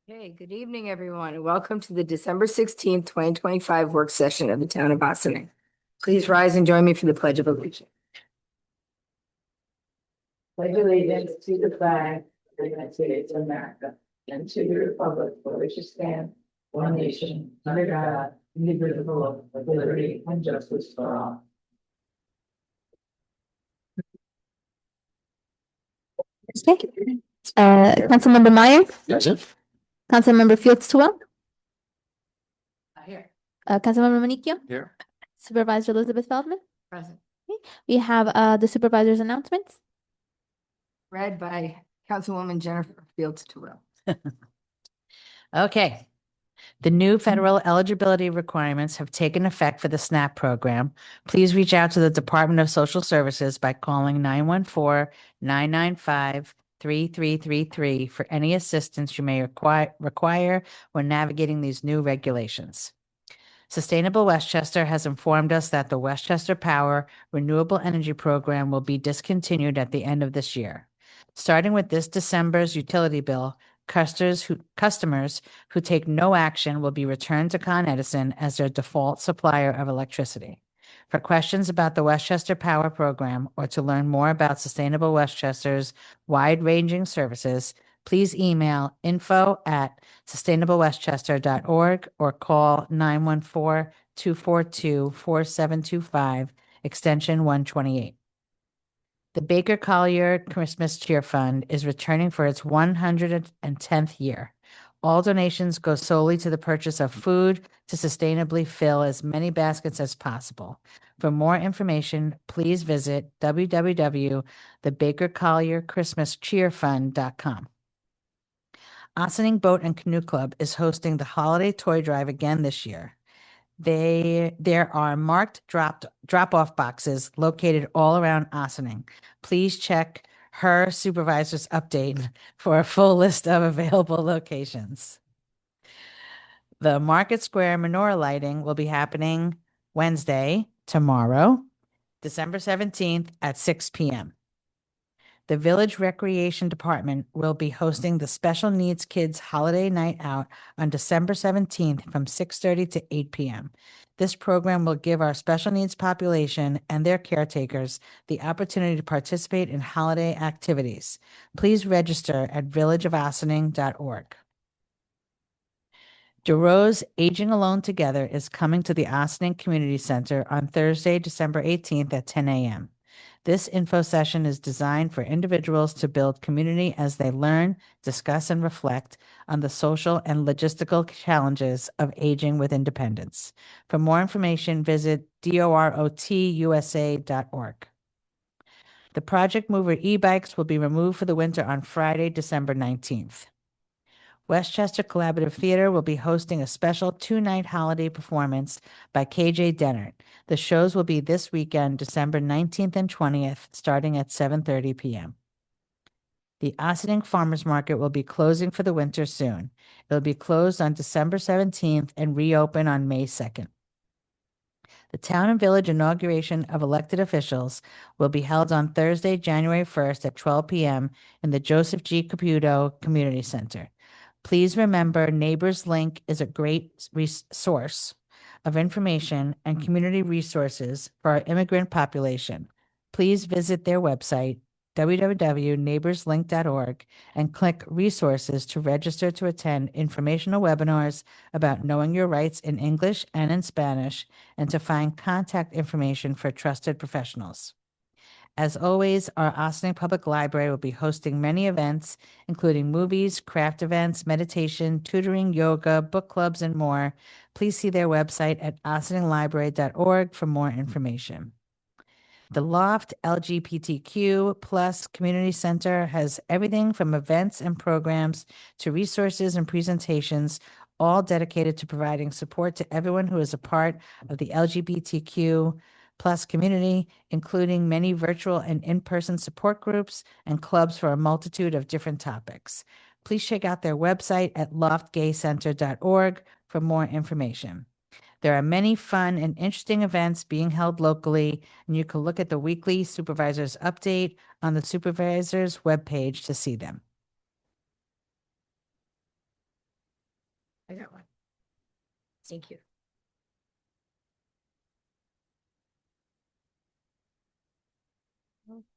Okay, good evening, everyone, and welcome to the December 16th, 2025 work session of the Town of Ossining. Please rise and join me for the Pledge of Allegiance. Pledge allegiance to the flag of the United States of America and to the republic for which it stands, one nation, under God, indivisible, with liberty and justice for all. Okay. Councilmember Meyer, Present. Councilmember Fields Tooell, Here. Councilmember Manicchio, Here. Supervisor Elizabeth Feldman. Present. We have the supervisor's announcements. Read by Councilwoman Jennifer Fields Terrell. Okay. The new federal eligibility requirements have taken effect for the SNAP program. Please reach out to the Department of Social Services by calling 914-995-3333 for any assistance you may require when navigating these new regulations. Sustainable Westchester has informed us that the Westchester Power Renewable Energy Program will be discontinued at the end of this year. Starting with this December's utility bill, customers who take no action will be returned to Con Edison as their default supplier of electricity. For questions about the Westchester Power Program or to learn more about Sustainable Westchester's wide-ranging services, please email info@sustainablewestchester.org or call 914-242-4725, extension 128. The Baker Collier Christmas Cheer Fund is returning for its 110th year. All donations go solely to the purchase of food to sustainably fill as many baskets as possible. For more information, please visit www.thebakercollierchristmascheerfund.com. Ossining Boat and Canoe Club is hosting the holiday toy drive again this year. There are marked drop-off boxes located all around Ossining. Please check her supervisor's update for a full list of available locations. The Market Square menorah lighting will be happening Wednesday, tomorrow, December 17th at 6 p.m. The Village Recreation Department will be hosting the Special Needs Kids Holiday Night Out on December 17th from 6:30 to 8 p.m. This program will give our special needs population and their caretakers the opportunity to participate in holiday activities. Please register at villageofossining.org. DeRose Aging Alone Together is coming to the Ossining Community Center on Thursday, December 18th at 10 a.m. This info session is designed for individuals to build community as they learn, discuss, and reflect on the social and logistical challenges of aging with independence. For more information, visit dorotusa.org. The Project Mover e-bikes will be removed for the winter on Friday, December 19th. Westchester Collaborative Theater will be hosting a special two-night holiday performance by KJ Dennert. The shows will be this weekend, December 19th and 20th, starting at 7:30 p.m. The Ossining Farmers Market will be closing for the winter soon. It will be closed on December 17th and reopen on May 2nd. The Town and Village inauguration of elected officials will be held on Thursday, January 1st at 12 p.m. in the Joseph G. Caputo Community Center. Please remember, Neighbors Link is a great source of information and community resources for our immigrant population. Please visit their website, www.neighborslink.org, and click Resources to register to attend informational webinars about knowing your rights in English and in Spanish, and to find contact information for trusted professionals. As always, our Ossining Public Library will be hosting many events, including movies, craft events, meditation, tutoring, yoga, book clubs, and more. Please see their website at ossininglibrary.org for more information. The Loft LGBTQ plus Community Center has everything from events and programs to resources and presentations, all dedicated to providing support to everyone who is a part of the LGBTQ plus community, including many virtual and in-person support groups and clubs for a multitude of different topics. Please check out their website at loftgaycenter.org for more information. There are many fun and interesting events being held locally, and you can look at the weekly supervisor's update on the supervisor's webpage to see them. I got one. Thank you.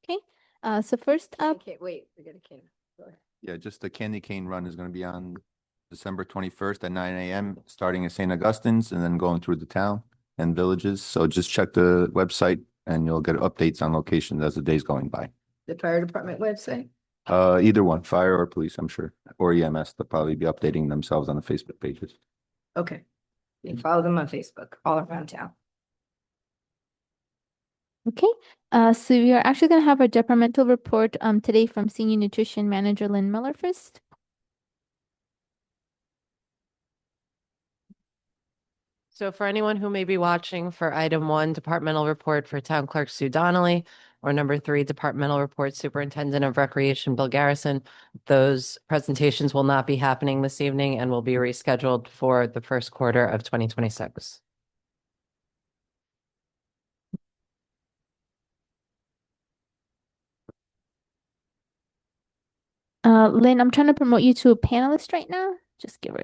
Okay, so first up, Okay, wait, we got a can. Go ahead. Yeah, just the candy cane run is gonna be on December 21st at 9 a.m., starting at St. Augustine's and then going through the town and villages. So just check the website and you'll get updates on locations as the day's going by. The fire department website? Either one, fire or police, I'm sure, or EMS, they'll probably be updating themselves on the Facebook pages. Okay. You can follow them on Facebook all around town. okay, so we are actually gonna have our departmental report today from Senior Nutrition Manager Lynn Miller first. So for anyone who may be watching for item 1, departmental report for Town Clerk Sue Donnelly, or number 3, departmental report Superintendent of Recreation Bill Garrison, those presentations will not be happening this evening and will be rescheduled for the first quarter of 2026. Lynn, I'm trying to promote you to a panelist right now. Just give her.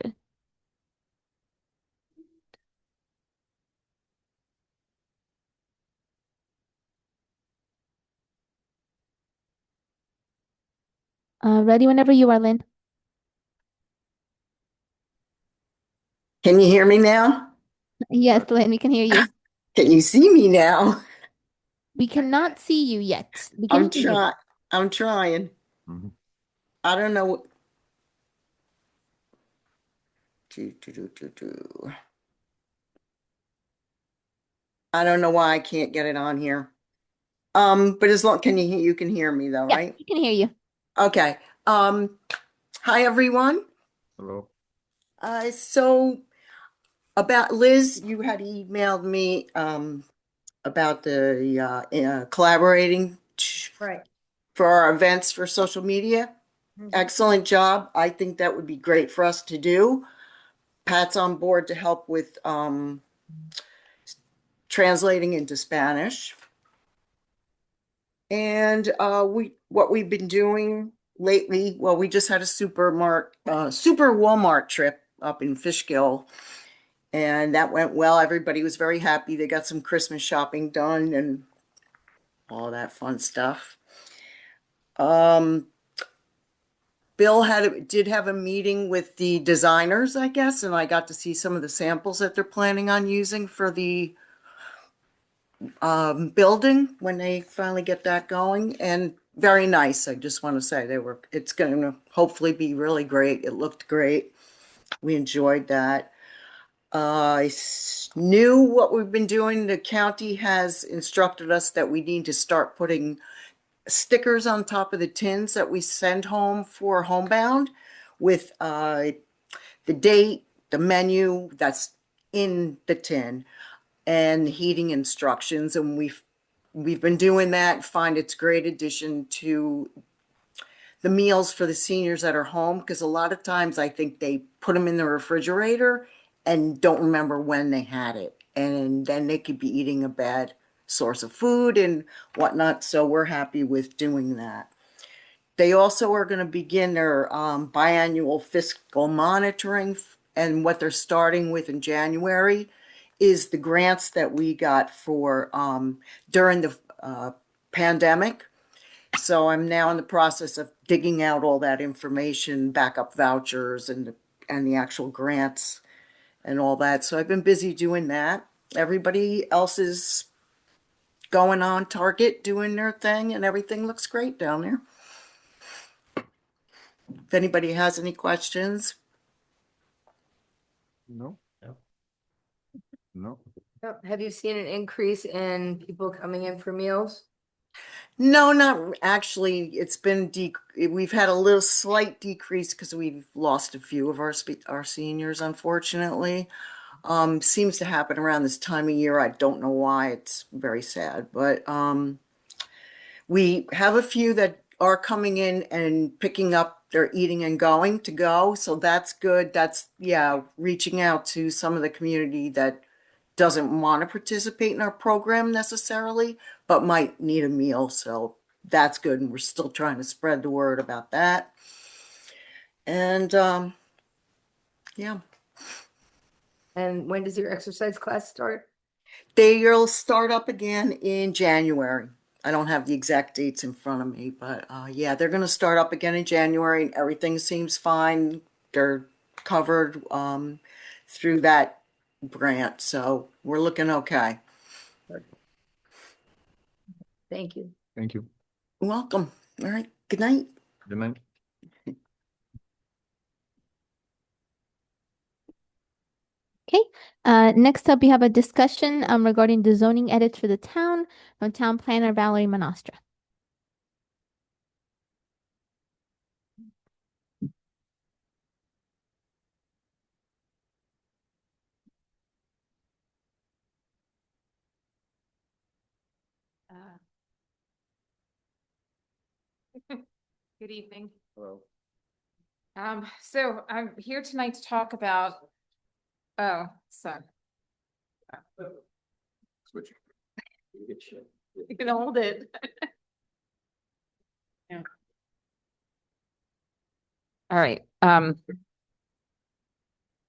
Ready whenever you are, Lynn. Can you hear me now? Yes, Lynn, we can hear you. Can you see me now? We cannot see you yet. We I'm can hear you. trying. I'm trying. Mhm. I don't know. Do. I don't know why I can't get it on here. But as long you can hear me though, Yeah, right? we can hear you. Okay. Hi everyone. Hello. So about Liz, you had emailed me about the collaborating Right. for our events for social media. Excellent job. I think that would be great for us to do. Pat's on board to help with translating into Spanish. And what we've been doing lately, well, we just had a super Walmart trip up in Fishkill, and that went well. Everybody was very happy. They got some Christmas shopping done and all that fun stuff. Bill did have a meeting with the designers, I guess, and I got to see some of the samples that they're planning on using for the building when they finally get that going. And very nice. I just want to say it's going to hopefully be really great. It looked great. We enjoyed that. I knew what we've been doing. The county has instructed us that we need to start putting stickers on top of the tins that we send home for homebound with the date, the menu that's in the tin, and the heating instructions. And we've been doing that. Find it's a great addition to the meals for the seniors that are home, because a lot of times I think they put them in the refrigerator and don't remember when they had it, and then they could be eating a bad source of food and whatnot. So we're happy with doing that. They also are going to begin their biannual fiscal monitoring, and what they're starting with in January is the grants that we got for during the pandemic. So I'm now in the process of digging out all that information, backup vouchers and the actual grants and all that. So I've been busy doing that. Everybody else is going on target, doing their thing, and everything looks great down there. If anybody has any questions. No. No. Have you seen an increase in people coming in for meals? No, not actually. It's been we've had a little slight decrease because we've lost a few of our seniors, unfortunately. Seems to happen around this time of year. I don't know why. It's very sad, but we have a few that are coming in and picking up their eating and going to go. So that's good. That's, yeah, reaching out to some of the community that doesn't want to participate in our program necessarily, but might need a meal. So that's good. And we're still trying to spread the word about that. And yeah, And when does your exercise class start? They'll start up again in January. I don't have the exact dates in front of me, but yeah, they're going to start up again in January, and everything seems fine. They're covered through that grant, so we're looking okay. Thank you. Thank you. Welcome. All right. Good night. Good night. Okay, next up, we have a discussion regarding the zoning edits for the town from Town Planner Valerie Monastra. Good evening. Hello. So I'm here tonight to talk about, oh, so Switch. you can hold it. Yeah. All right,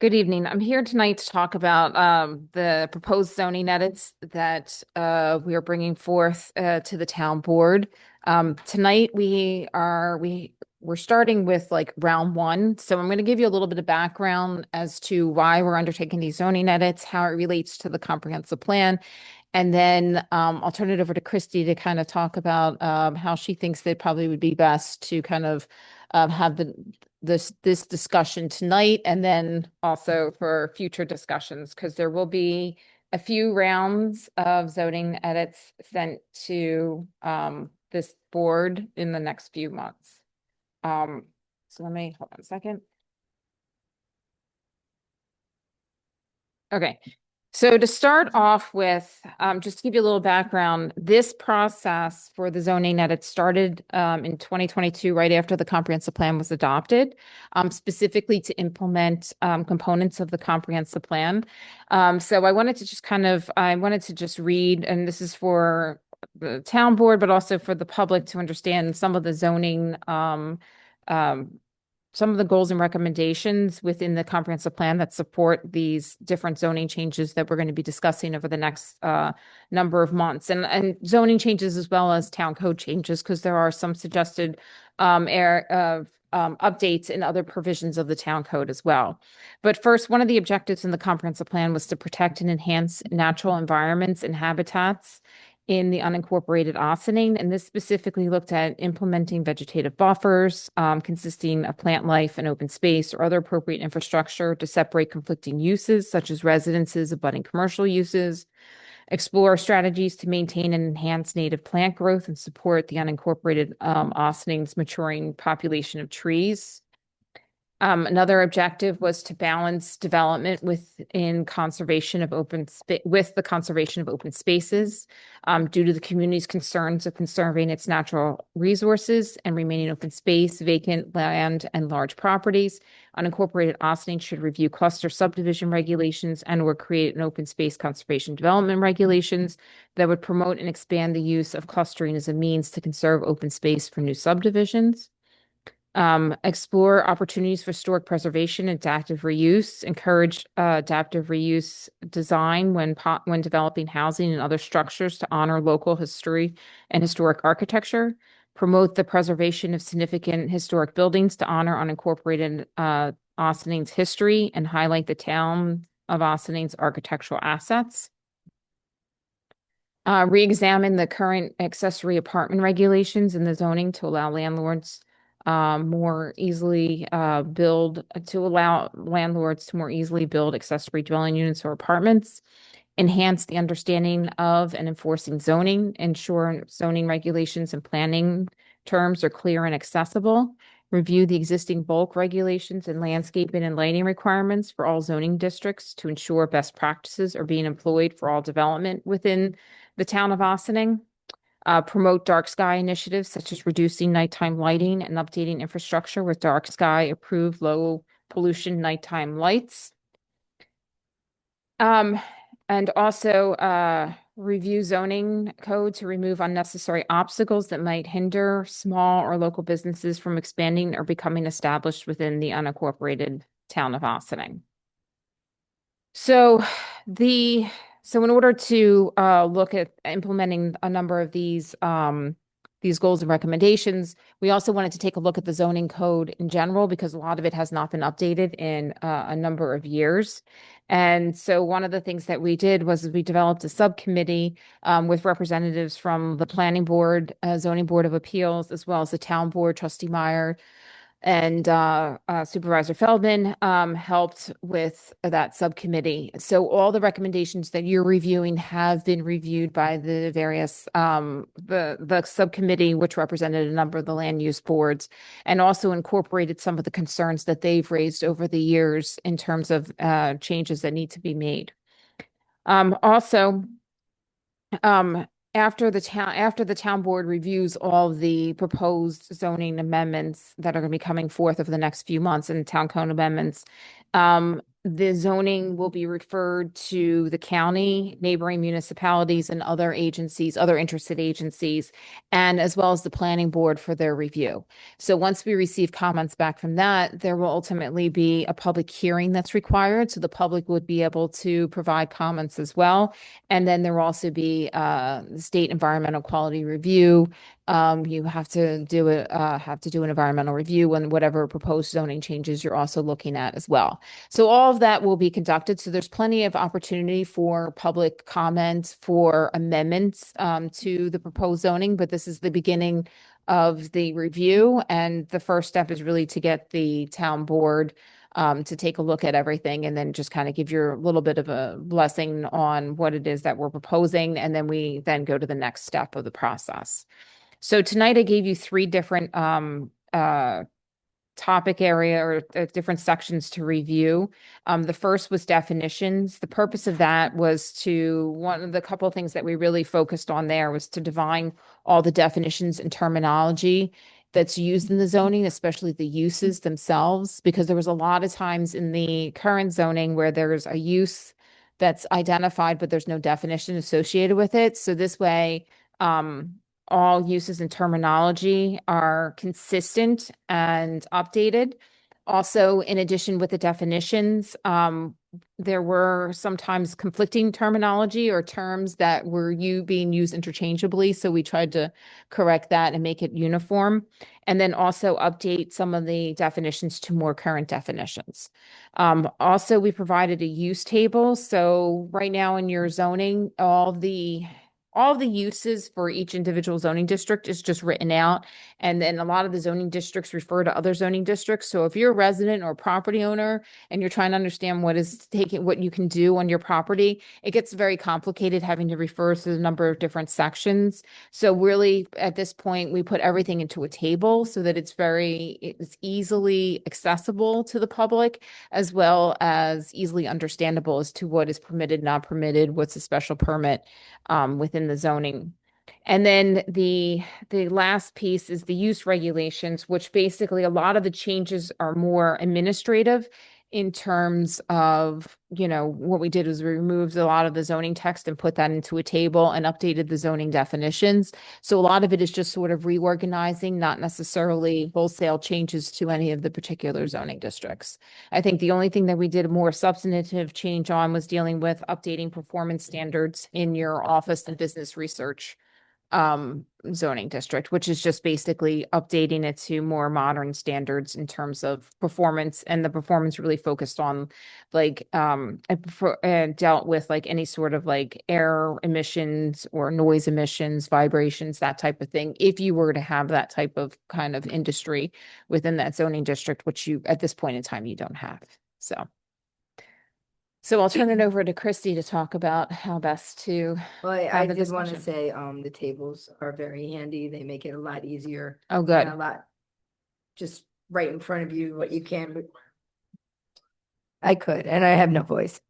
good evening. I'm here tonight to talk about the proposed zoning edits that we are bringing forth to the town board. Tonight we're starting with like round one. So I'm going to give you a little bit of background as to why we're undertaking these zoning edits, how it relates to the comprehensive plan. And then I'll turn it over to Christy to kind of talk about how she thinks that probably would be best to kind of have this discussion tonight, and then also for future discussions, because there will be a few rounds of zoning edits sent to this board in the next few months. So let me hold on a second. Okay. So to start off with, just to give you a little background, this process for the zoning edit started in 2022, right after the comprehensive plan was adopted, specifically to implement components of the comprehensive plan. So I wanted to just read, and this is for the town board, but also for the public to understand some of the zoning some of the goals and recommendations within the comprehensive plan that support these different zoning changes that we're going to be discussing over the next number of months, and zoning changes as well as town code changes, because there are some suggested updates in other provisions of the town code as well. But first, one of the objectives in the comprehensive plan was to protect and enhance natural environments and habitats in the unincorporated Ossining, and this specifically looked at implementing vegetative buffers consisting of plant life and open space or other appropriate infrastructure to separate conflicting uses such as residences, abutting commercial uses, explore strategies to maintain and enhance native plant growth and support the unincorporated Ossining's maturing population of trees. Another objective was to balance development within conservation of with the conservation of open spaces, due to the community's concerns of conserving its natural resources and remaining open space, vacant land, and large properties. Unincorporated Ossining should review cluster subdivision regulations and/or create an open space conservation development regulations that would promote and expand the use of clustering as a means to conserve open space for new subdivisions. Explore opportunities for historic preservation and adaptive reuse, encourage adaptive reuse design when developing housing and other structures to honor local history and historic architecture, promote the preservation of significant historic buildings to honor unincorporated Ossining's history and highlight the town of Ossining's architectural assets. Re-examine the current accessory apartment regulations in the zoning to allow landlords more easily allow landlords to more easily build accessory dwelling units or apartments, enhance the understanding of and enforcing zoning, ensure zoning regulations and planning terms are clear and accessible, review the existing bulk regulations and landscaping and lighting requirements for all zoning districts to ensure best practices are being employed for all development within the town of Ossining. Promote dark sky initiatives such as reducing nighttime lighting and updating infrastructure with dark sky approved low pollution nighttime lights. And also review zoning code to remove unnecessary obstacles that might hinder small or local businesses from expanding or becoming established within the unincorporated town of Ossining. So the so in order to look at implementing a number of these goals and recommendations, we also wanted to take a look at the zoning code in general because a lot of it has not been updated in a number of years. And so one of the things that we did was we developed a subcommittee with representatives from the Planning Board, Zoning Board of Appeals, as well as the Town Board, Trustee Meyer, and Supervisor Feldman helped with that subcommittee. So all the recommendations that you're reviewing have been reviewed by the various the subcommittee, which represented a number of the land use boards, and also incorporated some of the concerns that they've raised over the years in terms of changes that need to be made. Also, um, after the town board reviews all the proposed zoning amendments that are going to be coming forth over the next few months and town code amendments, the zoning will be referred to the county, neighboring municipalities, and other agencies, other interested agencies, and as well as the planning board for their review. So once we receive comments back from that, there will ultimately be a public hearing that's required. So the public would be able to provide comments as well. And then there will also be the state environmental quality review. You have to do an environmental review on whatever proposed zoning changes you're also looking at as well. So all of that will be conducted. So there's plenty of opportunity for public comment, for amendments to the proposed zoning, but this is the beginning of the review. And the first step is really to get the town board to take a look at everything and then just kind of give your little bit of a blessing on what it is that we're proposing. And then we then go to the next step of the process. So tonight I gave you three different topic area or different sections to review. The first was definitions. The purpose of that was one of the couple of things that we really focused on there was to define all the definitions and terminology that's used in the zoning, especially the uses themselves, because there was a lot of times in the current zoning where there's a use that's identified, but there's no definition associated with it. So this way, all uses and terminology are consistent and updated. Also, in addition with the definitions, there were sometimes conflicting terminology or terms that were being used interchangeably. So we tried to correct that and make it uniform. And then also update some of the definitions to more current definitions. Also, we provided a use table. So right now in your zoning, all the uses for each individual zoning district is just written out. And then a lot of the zoning districts refer to other zoning districts. So if you're a resident or a property owner and you're trying to understand what you can do on your property, it gets very complicated having to refer to the number of different sections. So really at this point, we put everything into a table so that it's easily accessible to the public as well as easily understandable as to what is permitted, not permitted, what's a special permit within the zoning. And then the last piece is the use regulations, which basically a lot of the changes are more administrative in terms of, what we did was we removed a lot of the zoning text and put that into a table and updated the zoning definitions. So a lot of it is just sort of reorganizing, not necessarily wholesale changes to any of the particular zoning districts. I think the only thing that we did a more substantive change on was dealing with updating performance standards in your office and business research zoning district, which is just basically updating it to more modern standards in terms of performance, and the performance really focused on dealt with like any sort of like air emissions or noise emissions, vibrations, that type of thing. If you were to have that type of kind of industry within that zoning district, which you at this point in time you don't have. So I'll turn it over to Christy to talk about how best to Well, I have the did want to discussion. say, the tables are very handy. They make it a lot easier. Oh, and good. A lot, just right in front of you, what you can, but I could, and I have no voice.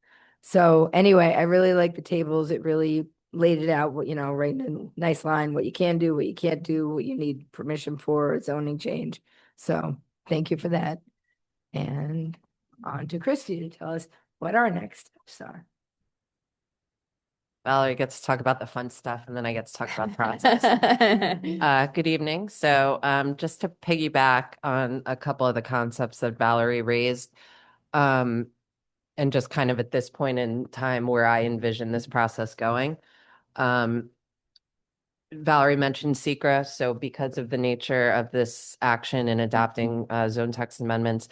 So anyway, I really like the tables. It really laid it out, what, right in a nice line, what you can do, what you can't do, what you need permission for, a zoning change. So thank you for that. And on to Christy to tell us what our next steps are. Valerie gets to talk about the fun stuff, and then I get to talk about the process. Good evening. So just to piggyback on a couple of the concepts that Valerie raised, and just kind of at this point in time where I envision this process going. Valerie mentioned secra, so because of the nature of this action in adopting zone text amendments,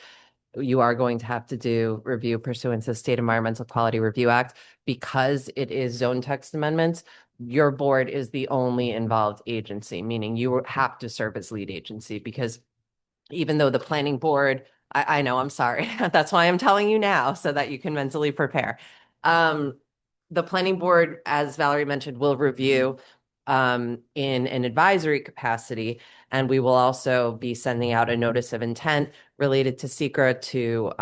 you are going to have to do review pursuant to the State Environmental Quality Review Act. Because it is zone text amendments, your board is the only involved agency, meaning you have to serve as lead agency, because even though the planning board, I know, I'm sorry. That's why I'm telling you now so that you can mentally prepare. The planning board, as Valerie mentioned, will review in an advisory capacity, and we will also be sending out a notice of intent related to secra to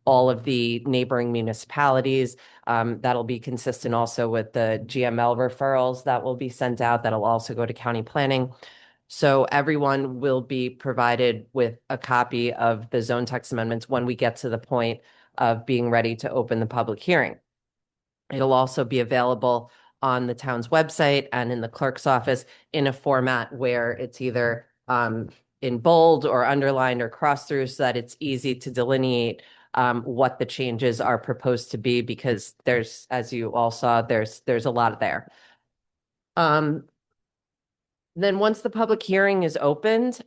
all of the neighboring municipalities. That'll be consistent also with the GML referrals that will be sent out. That'll also go to county planning. So everyone will be provided with a copy of the zone text amendments when we get to the point of being ready to open the public hearing. It'll also be available on the town's website and in the clerk's office in a format where it's either in bold or underlined or crossed through, so that it's easy to delineate what the changes are proposed to be, because there's, as you all saw, there's a lot there. Then once the public hearing is opened,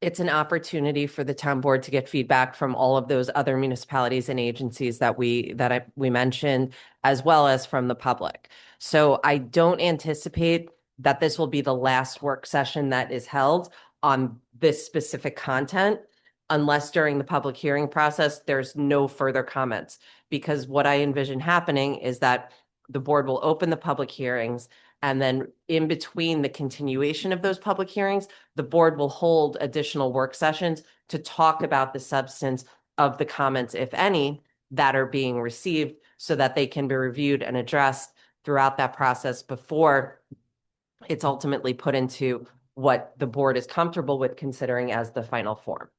it's an opportunity for the town board to get feedback from all of those other municipalities and agencies that we mentioned, as well as from the public. So I don't anticipate that this will be the last work session that is held on this specific content, unless during the public hearing process, there's no further comments. Because what I envision happening is that the board will open the public hearings, and then in between the continuation of those public hearings, the board will hold additional work sessions to talk about the substance of the comments, if any, that are being received, so that they can be reviewed and addressed throughout that process before it's ultimately put into what the board is comfortable with considering as the final form.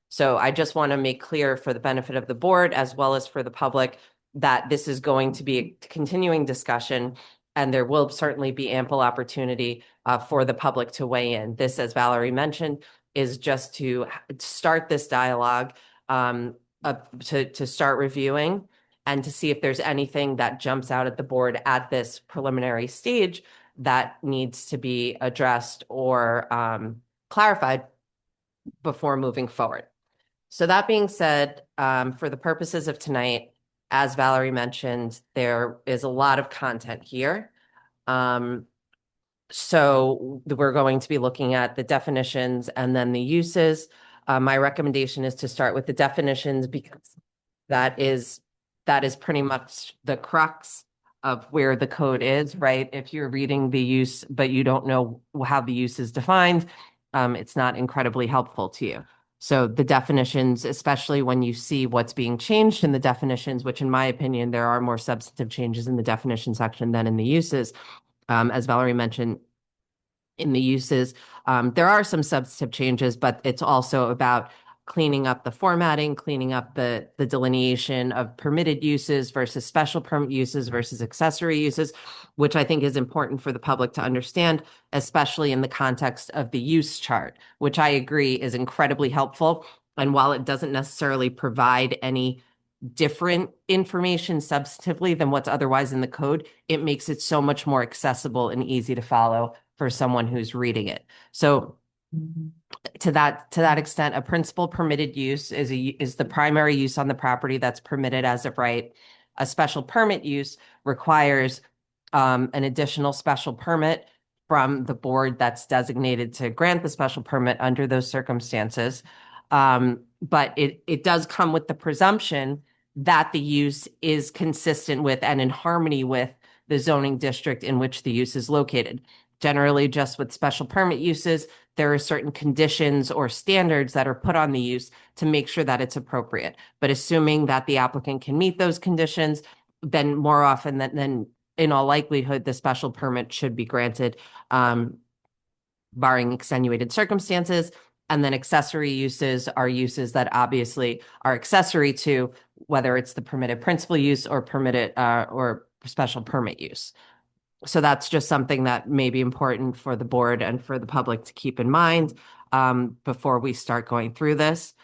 So I just want to make clear, for the benefit of the board as well as for the public, that this is going to be a continuing discussion, and there will certainly be ample opportunity for the public to weigh in. This, as Valerie mentioned, is just to start this dialogue, to start reviewing, and to see if there's anything that jumps out at the board at this preliminary stage that needs to be addressed or clarified before moving forward. So that being said, for the purposes of tonight, as Valerie mentioned, there is a lot of content here. So we're going to be looking at the definitions and then the uses. My recommendation is to start with the definitions, because that is pretty much the crux of where the code is, right? If you're reading the use, but you don't know how the use is defined, it's not incredibly helpful to you. So the definitions, especially when you see what's being changed in the definitions, which in my opinion, there are more substantive changes in the definition section than in the uses. As Valerie mentioned, in the uses, there are some substantive changes, but it's also about cleaning up the formatting, cleaning up the delineation of permitted uses versus special permit uses versus accessory uses, which I think is important for the public to understand, especially in the context of the use chart, which I agree is incredibly helpful. And while it doesn't necessarily provide any different information substantively than what's otherwise in the code, it makes it so much more accessible and easy to follow for someone who's reading it. So to that extent, a principal permitted use is the primary use on the property that's permitted as of right. A special permit use requires an additional special permit from the board that's designated to grant the special permit under those circumstances. But it does come with the presumption that the use is consistent with and in harmony with the zoning district in which the use is located. Generally, just with special permit uses, there are certain conditions or standards that are put on the use to make sure that it's appropriate. But assuming that the applicant can meet those conditions, then more often than in all likelihood, the special permit should be granted, barring extenuated circumstances. And then accessory uses are uses that obviously are accessory to whether it's the permitted principal use or permitted or special permit use. So that's just something that may be important for the board and for the public to keep in mind before we start going through this.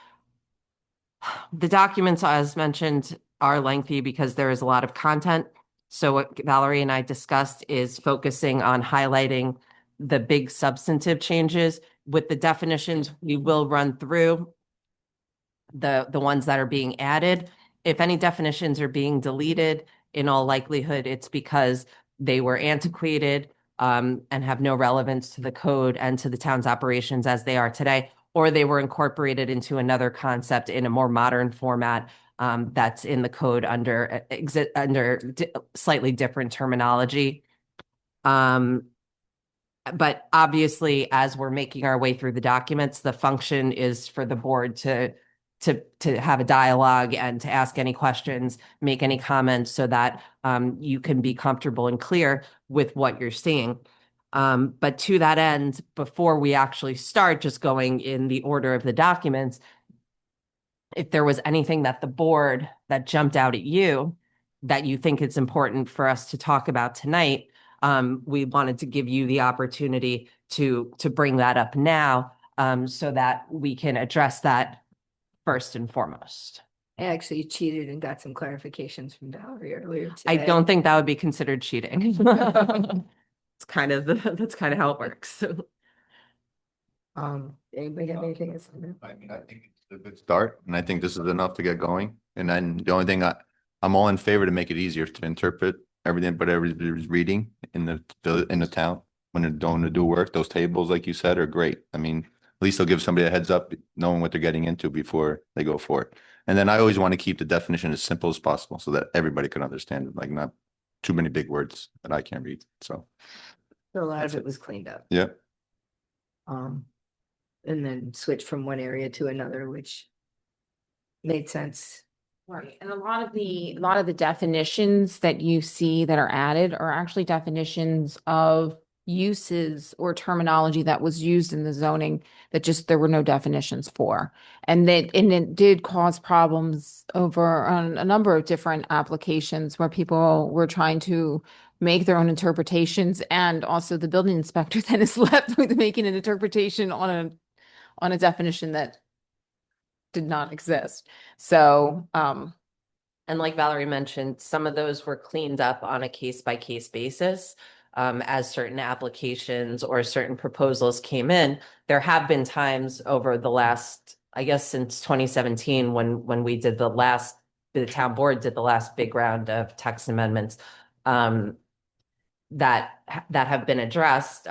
The documents, as mentioned, are lengthy because there is a lot of content. So what Valerie and I discussed is focusing on highlighting the big substantive changes. With the definitions, we will run through the ones that are being added. If any definitions are being deleted, in all likelihood, it's because they were antiquated and have no relevance to the code and to the town's operations as they are today, or they were incorporated into another concept in a more modern format that's in the code under slightly different terminology. But obviously, as we're making our way through the documents, the function is for the board to have a dialogue and to ask any questions, make any comments so that you can be comfortable and clear with what you're seeing. But to that end, before we actually start just going in the order of the documents, if there was anything that the board that jumped out at you that you think it's important for us to talk about tonight, we wanted to give you the opportunity to bring that up now so that we can address that first and foremost. I actually cheated and got some clarifications from Valerie earlier I today. don't think that would be considered cheating. It's kind of that's kind of how it works. Anybody have anything to say? I mean, I think it's a good start, and I think this is enough to get going. And then the only thing I'm all in favor to make it easier to interpret everything, but everybody's reading in the town when they're going to do work. Those tables, like you said, are great. I mean, at least they'll give somebody a heads up, knowing what they're getting into before they go for it. And then I always want to keep the definition as simple as possible so that everybody can understand it, like not too many big words that I can't read. So A lot That's of it. it was cleaned up. yeah. And then switch from one area to another, which made sense. Right, and a lot of the definitions that you see that are added are actually definitions of uses or terminology that was used in the zoning that just there were no definitions for. And it did cause problems over on a number of different applications where people were trying to make their own interpretations, and also the building inspector then is left with making an interpretation on a definition that did not exist. So, And like Valerie mentioned, some of those were cleaned up on a case-by-case basis. As certain applications or certain proposals came in, there have been times over the last, I guess, since 2017, when we did the town board did the last big round of text amendments, that have been addressed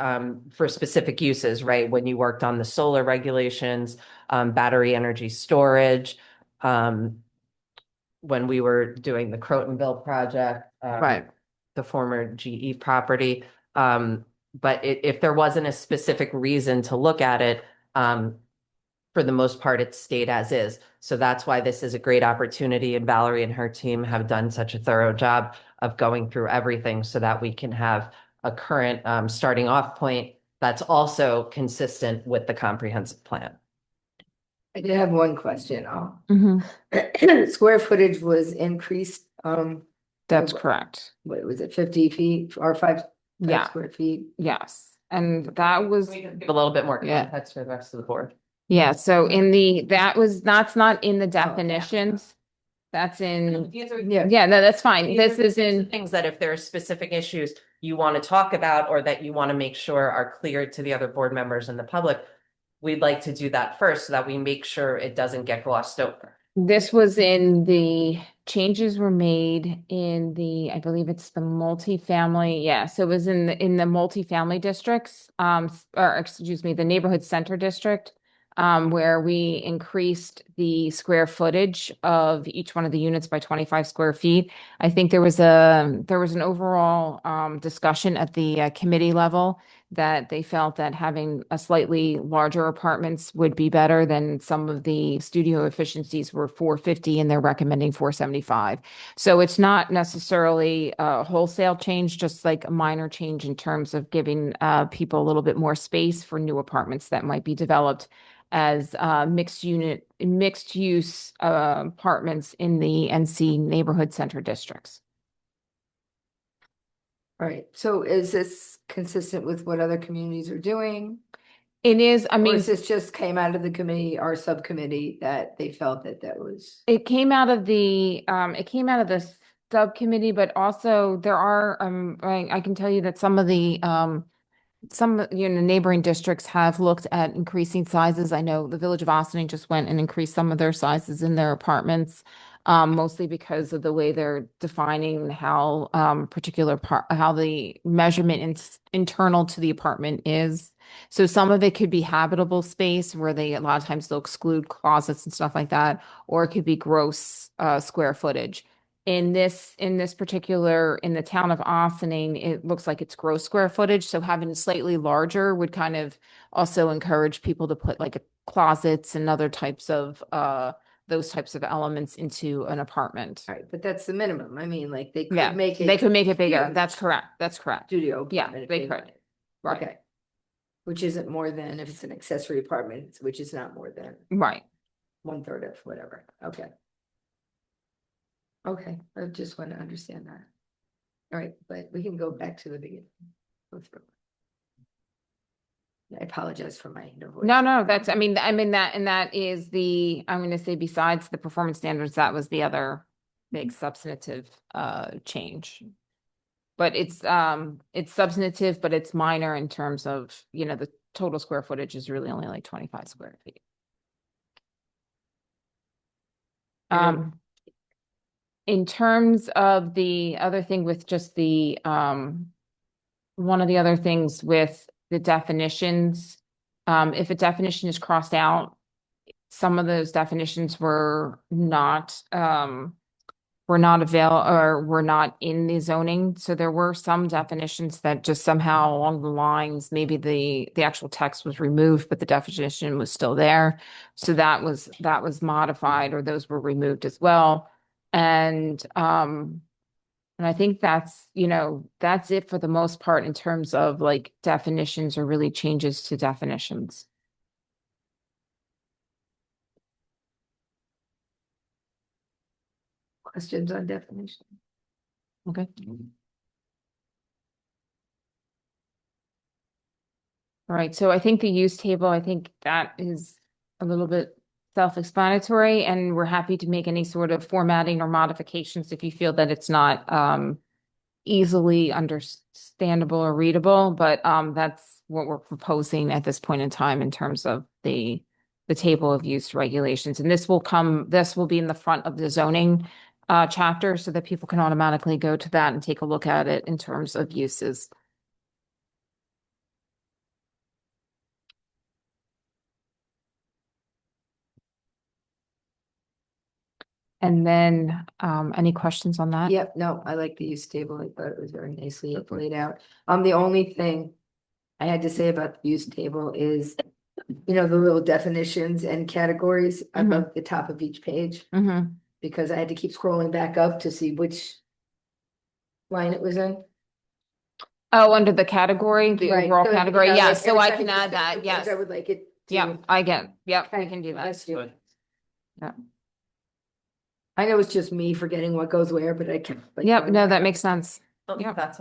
for specific uses, right? When you worked on the solar regulations, battery energy storage, when we were doing the Crotonville project, Right. the former GE property. But if there wasn't a specific reason to look at it, for the most part, it stayed as is. So that's why this is a great opportunity, and Valerie and her team have done such a thorough job of going through everything so that we can have a current starting off point that's also consistent with the comprehensive plan. I did have one question. mhm, Square footage was increased, that's What- correct. what was it, 50 feet or five Yeah, square feet? yes. And that was, Give a little bit more Yeah. context for the rest of the board. yeah, so that's not in the definitions. That's in, yeah, no, that's fine. This is in, Things that if there are specific issues you want to talk about or that you want to make sure are clear to the other board members and the public, we'd like to do that first so that we make sure it doesn't get glossed over. this was in the changes were made in the, I believe it's the multifamily, yeah, so it was in the multifamily districts, or excuse me, the neighborhood center district, where we increased the square footage of each one of the units by 25 square feet. I think there was an overall discussion at the committee level that they felt that having a slightly larger apartments would be better than some of the studio efficiencies were 450 and they're recommending 475. So it's not necessarily a wholesale change, just like a minor change in terms of giving people a little bit more space for new apartments that might be developed as mixed use apartments in the NC neighborhood center districts. All right, so is this consistent with what other communities are doing? It is, I Or mean, is this just came out of the committee, our subcommittee, that they felt that that was? it came out of it came out of the subcommittee, but also there are, I can tell you that some of the, some, neighboring districts have looked at increasing sizes. I know the Village of Ossining just went and increased some of their sizes in their apartments, mostly because of the way they're defining how, particular part, how the measurement internal to the apartment is. So some of it could be habitable space where they, a lot of times they'll exclude closets and stuff like that, or it could be gross, square footage. In this particular, in the town of Ossining, it looks like it's gross square footage. So having it slightly larger would kind of also encourage people to put like closets and other types of, those types of elements into an apartment. Right, but that's the minimum. I mean, like they Yeah, could make it. they could make it bigger. huge That's correct. That's correct. Studio. Yeah, apartment if they wanted. could. Right, Okay. Which isn't more than, if it's an accessory apartment, which is not more than right. 1/3 of whatever. Okay. Okay, I just want to understand that. All right, but we can go back to the beginning. Go through. I apologize for my no voice. No, that's, I mean, that, and that is the, I'm gonna say besides the performance standards, that was the other big substantive, change. But it's substantive, but it's minor in terms of, the total square footage is really only like 25 square feet. In terms of the other thing with just the, one of the other things with the definitions, if a definition is crossed out, some of those definitions were not were not in the zoning. So there were some definitions that just somehow along the lines, maybe the actual text was removed, but the definition was still there. So that was modified, or those were removed as well. And I think that's it for the most part in terms of like definitions or really changes to definitions. Questions on definition? Okay. All right, so I think the use table, I think that is a little bit self-explanatory, and we're happy to make any sort of formatting or modifications if you feel that it's not easily understandable or readable, but that's what we're proposing at this point in time in terms of the table of use regulations. And this will be in the front of the zoning chapter so that people can automatically go to that and take a look at it in terms of uses. And then, any questions on that? Yep, no, I like the use table. I thought it was very nicely Definitely. laid out. The only thing I had to say about the use table is, the little definitions and categories above the top of each page, Mm-hmm. because I had to keep scrolling back up to see which line it was in. Oh, under the category, the Right, overall so, category, like, yes, so every I time can you add just that, flip yes. I would like it to. Yeah, I get, yep, we Okay, can do that. bless you. Yeah. I know it's just me forgetting what goes where, but I can't. like, Yep, going no, back that up. makes sense. Yep. That's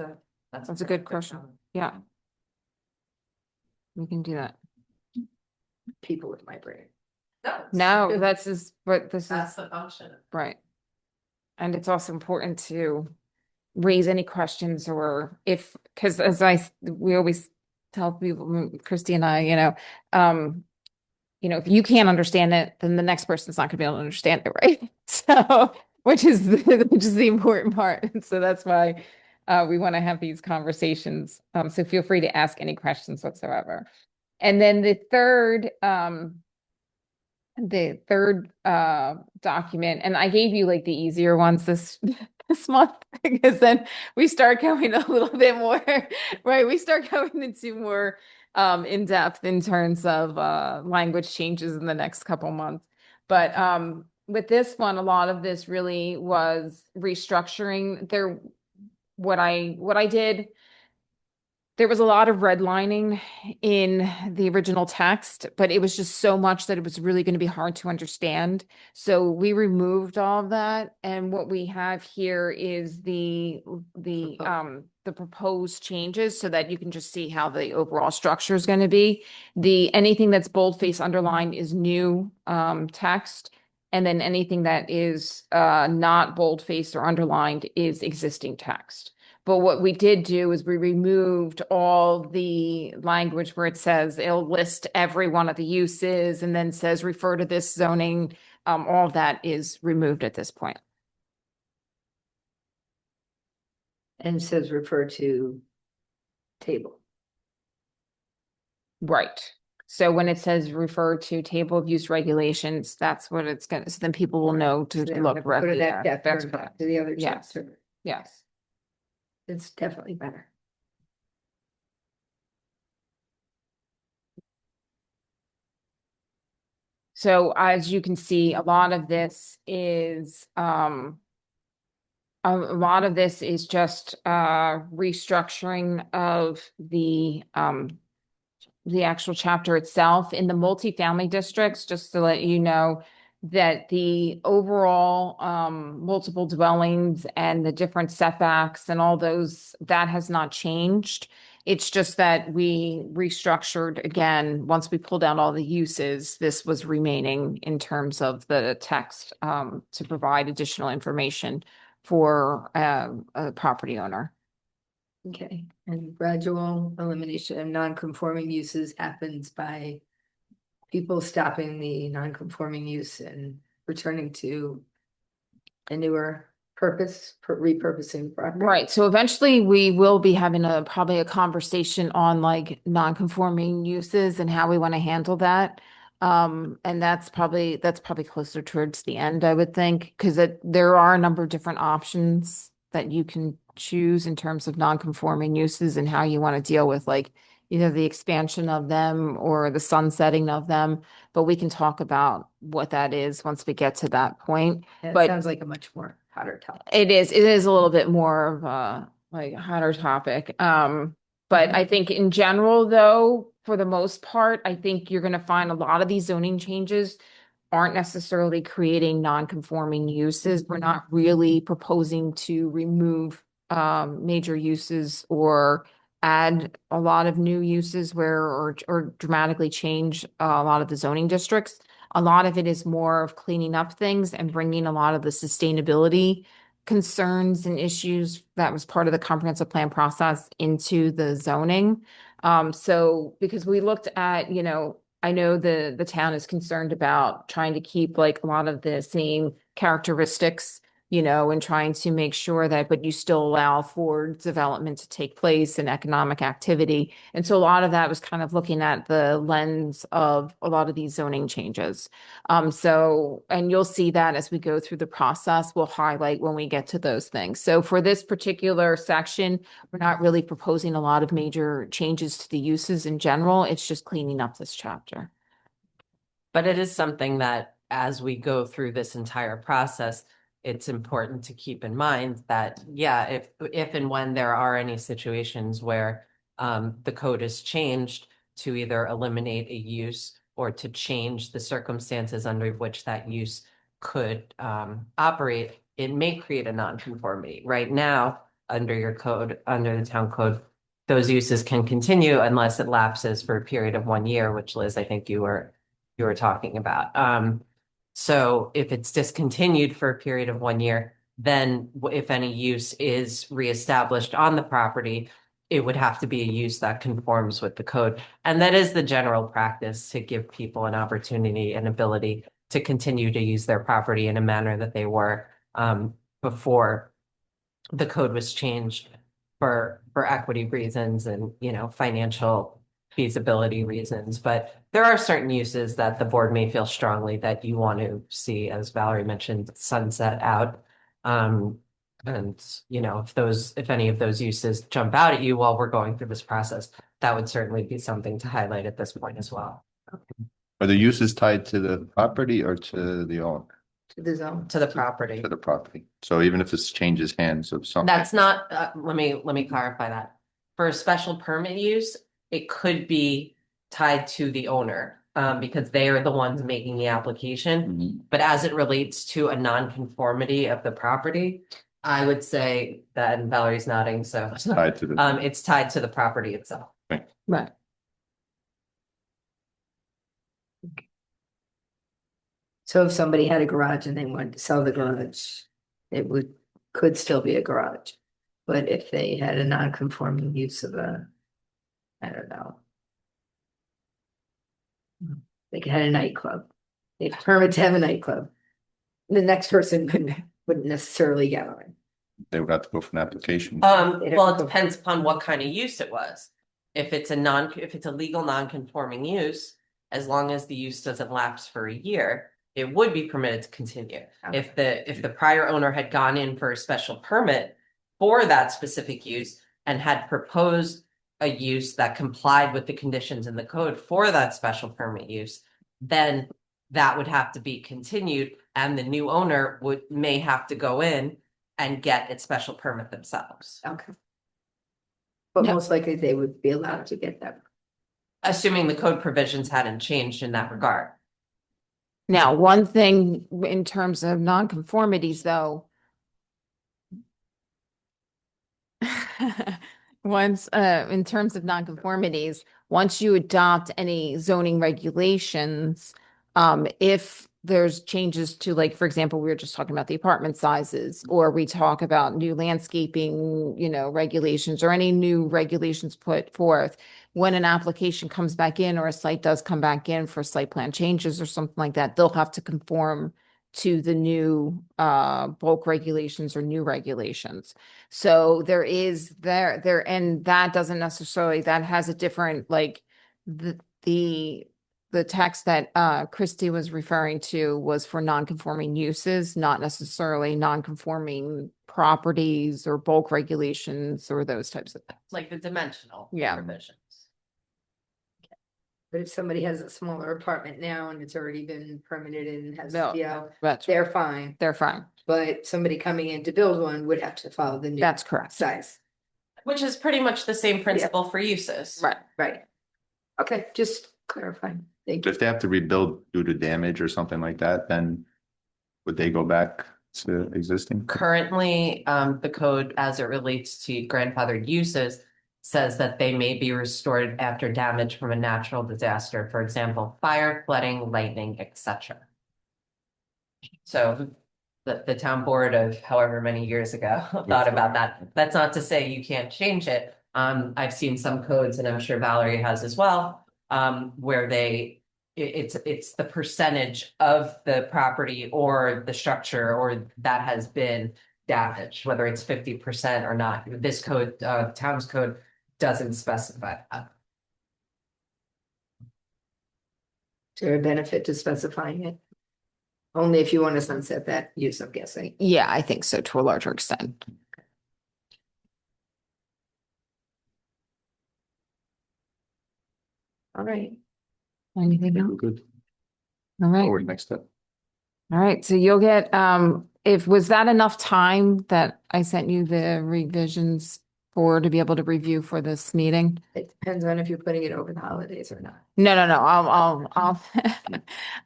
That's a good question. Yeah. We can do that. People with my brain. No, this is the function. right. And it's also important to raise any questions or because we always tell people, Christy and I, if you can't understand it, then the next person's not gonna be able to understand it, right? So, which is the important part. And so that's why we want to have these conversations. So feel free to ask any questions whatsoever. And then the third document, and I gave you like the easier ones this month because then we start going a little bit more, right? We start going into more in depth in terms of language changes in the next couple months. But with this one, a lot of this really was restructuring what I did. There was a lot of redlining in the original text, but it was just so much that it was really going to be hard to understand. So we removed all of that. And what we have here is the the proposed changes so that you can just see how the overall structure is going to be. Anything that's boldface underlined is new text. And then anything that is not boldface or underlined is existing text. But what we did do is we removed all the language where it says it'll list every one of the uses and then says refer to this zoning. All of that is removed at this point. And it says refer to table. Right. So when it says refer to table of use regulations, that's what it's gonna, so then people will know to So they don't have look to go to directly that there. chapter That's and back correct. to the other Yes. chapter. Yes. It's definitely better. So as you can see, a lot of this is just restructuring of the actual chapter itself. In the multifamily districts, just to let you know that the overall multiple dwellings and the different setbacks and all those, that has not changed. It's just that we restructured again, once we pulled out all the uses, this was remaining in terms of the text to provide additional information for a property owner. Okay, and gradual elimination of non-conforming uses happens by people stopping the non-conforming use and returning to a newer purpose, repurposing property. Right. So eventually we will be having probably a conversation on like non-conforming uses and how we want to handle that. And that's probably closer towards the end, I would think, because there are a number of different options that you can choose in terms of non-conforming uses and how you want to deal with like either the expansion of them or the sunsetting of them. But we can talk about what that is once we get to that point. That But sounds like a much more hotter topic. it is a little bit more of a like hotter topic. But I think in general, though, for the most part, I think you're gonna find a lot of these zoning changes aren't necessarily creating non-conforming uses. We're not really proposing to remove major uses or add a lot of new uses or dramatically change a lot of the zoning districts. A lot of it is more of cleaning up things and bringing a lot of the sustainability concerns and issues that was part of the comprehensive plan process into the zoning. So because we looked at, I know the town is concerned about trying to keep like a lot of the same characteristics, and trying to make sure that, but you still allow for development to take place and economic activity. And so a lot of that was kind of looking at the lens of a lot of these zoning changes. And you'll see that as we go through the process, we'll highlight when we get to those things. So for this particular section, we're not really proposing a lot of major changes to the uses in general. It's just cleaning up this chapter. But it is something that as we go through this entire process, it's important to keep in mind that, yeah, if and when there are any situations where the code is changed to either eliminate a use or to change the circumstances under which that use could operate, it may create a nonconformity. Right now, under your code, under the town code, those uses can continue unless it lapses for a period of 1 year, which Liz, I think you were talking about. So if it's discontinued for a period of 1 year, then if any use is reestablished on the property, it would have to be a use that conforms with the code. And that is the general practice, to give people an opportunity and ability to continue to use their property in a manner that they were before the code was changed for equity reasons and, financial feasibility reasons. But there are certain uses that the board may feel strongly that you want to see, as Valerie mentioned, sunset out. If any of those uses jump out at you while we're going through this process, that would certainly be something to highlight at this point as well. Are the uses tied to the property or to the owner? To the zone. To the property. To the property. So even if this changes hands of something. That's not, let me clarify that. For a special permit use, it could be tied to the owner, because they are the ones making the application. Mhm. But as it relates to a nonconformity of the property, I would say that, and Valerie's nodding, so. Tied to the. It's tied to the property itself. Right. So if somebody had a garage and they wanted to sell the garage, it could still be a garage. But if they had a non-conforming use of I don't know. They could have a nightclub. They have a permit to have a nightclub. The next person wouldn't necessarily get one. They would have to go for an application. Well, it depends upon what kind of use it was. If it's a legal non-conforming use, as long as the use doesn't lapse for a year, it would be permitted to continue. If the prior owner had gone in for a special permit for that specific use and had proposed a use that complied with the conditions in the code for that special permit use, then that would have to be continued, and the new owner may have to go in and get its special permit themselves, Okay. But No. most likely they would be allowed to get that. assuming the code provisions hadn't changed in that regard. Now, one thing in terms of nonconformities, though. In terms of nonconformities, once you adopt any zoning regulations, if there's changes to, like, for example, we were just talking about the apartment sizes, or we talk about new landscaping, regulations, or any new regulations put forth, when an application comes back in or a site does come back in for site plan changes or something like that, they'll have to conform to the new bulk regulations or new regulations. So there is and that doesn't necessarily, that has a different, like, the text that Christy was referring to was for non-conforming uses, not necessarily non-conforming properties or bulk regulations or those types of things. Like the dimensional Yeah. provisions. But if somebody has a smaller apartment now and it's already been permitted and has, No, That's they're fine. they're fine. But somebody coming in to build one would have to follow the new That's correct. size. Which is pretty much the same principle for uses. Right. Right. Okay, just clarifying. Thank But you. if they have to rebuild due to damage or something like that, then would they go back to existing? Currently, the code as it relates to grandfathered uses says that they may be restored after damage from a natural disaster, for example, fire, flooding, lightning, etc. So the town board of however many years ago thought about that. That's not to say you can't change it. I've seen some codes, and I'm sure Valerie has as well, where it's the percentage of the property or the structure or that has been damaged, whether it's 50% or not. This code, town's code doesn't specify that. Is there a benefit to specifying it? Only if you want to sunset that use, I'm guessing. Yeah, I think so, to a larger extent. All right. Anything We're else? good. All right. Forward, next step. All right, so you'll get, was that enough time that I sent you the revisions to be able to review for this meeting? It depends on if you're putting it over the holidays or not. No,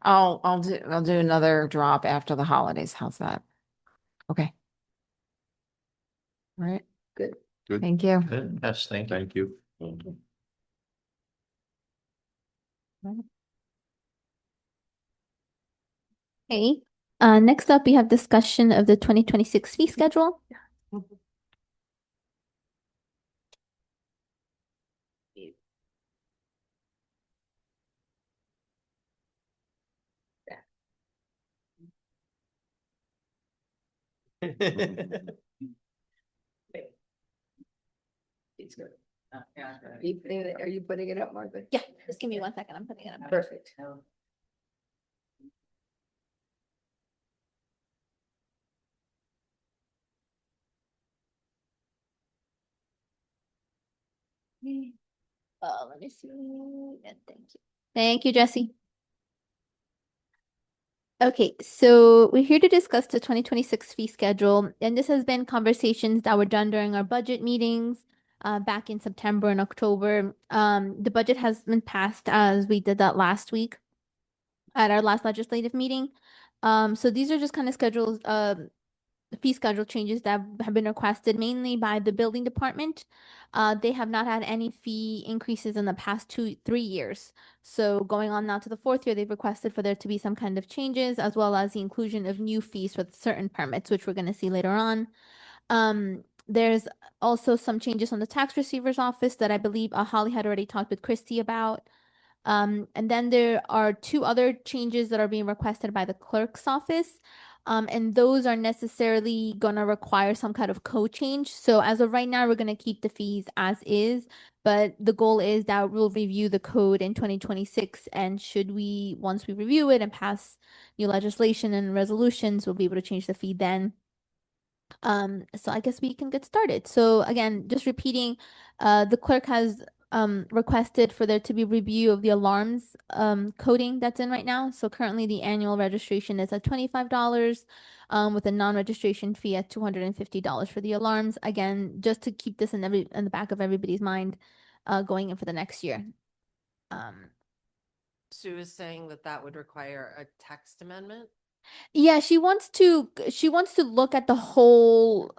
I'll do another drop after the holidays. How's that? Okay. All right. Good. Good. Thank you. Good. Yes, thank you. Okay, next up, we have discussion of the 2026 fee schedule. It's good. Are you putting it up, Margaret? Yeah, just give me 1 second. I'm putting it up. Perfect. Let me see. Yeah, thank you. Thank you, Jesse. Okay, so we're here to discuss the 2026 fee schedule, and this has been conversations that were done during our budget meetings back in September and October. The budget has been passed as we did that last week at our last legislative meeting. So these are just kind of schedules, fee schedule changes that have been requested mainly by the building department. They have not had any fee increases in the past 3 years. So going on now to the fourth year, they've requested for there to be some kind of changes as well as the inclusion of new fees for certain permits, which we're going to see later on. There's also some changes from the tax receiver's office that I believe Holly had already talked with Christy about. And then there are 2 other changes that are being requested by the clerk's office. And those are necessarily going to require some kind of code change. So as of right now, we're going to keep the fees as is, but the goal is that we'll review the code in 2026. And once we review it and pass new legislation and resolutions, we'll be able to change the fee then. So I guess we can get started. So again, just repeating, the clerk has requested for there to be review of the alarms coding that's in right now. So currently the annual registration is at $25, with a non-registration fee at $250 for the alarms. Again, just to keep this in the back of everybody's mind, going in for the next year. Sue is saying that that would require a text amendment. Yeah, she wants to look at the whole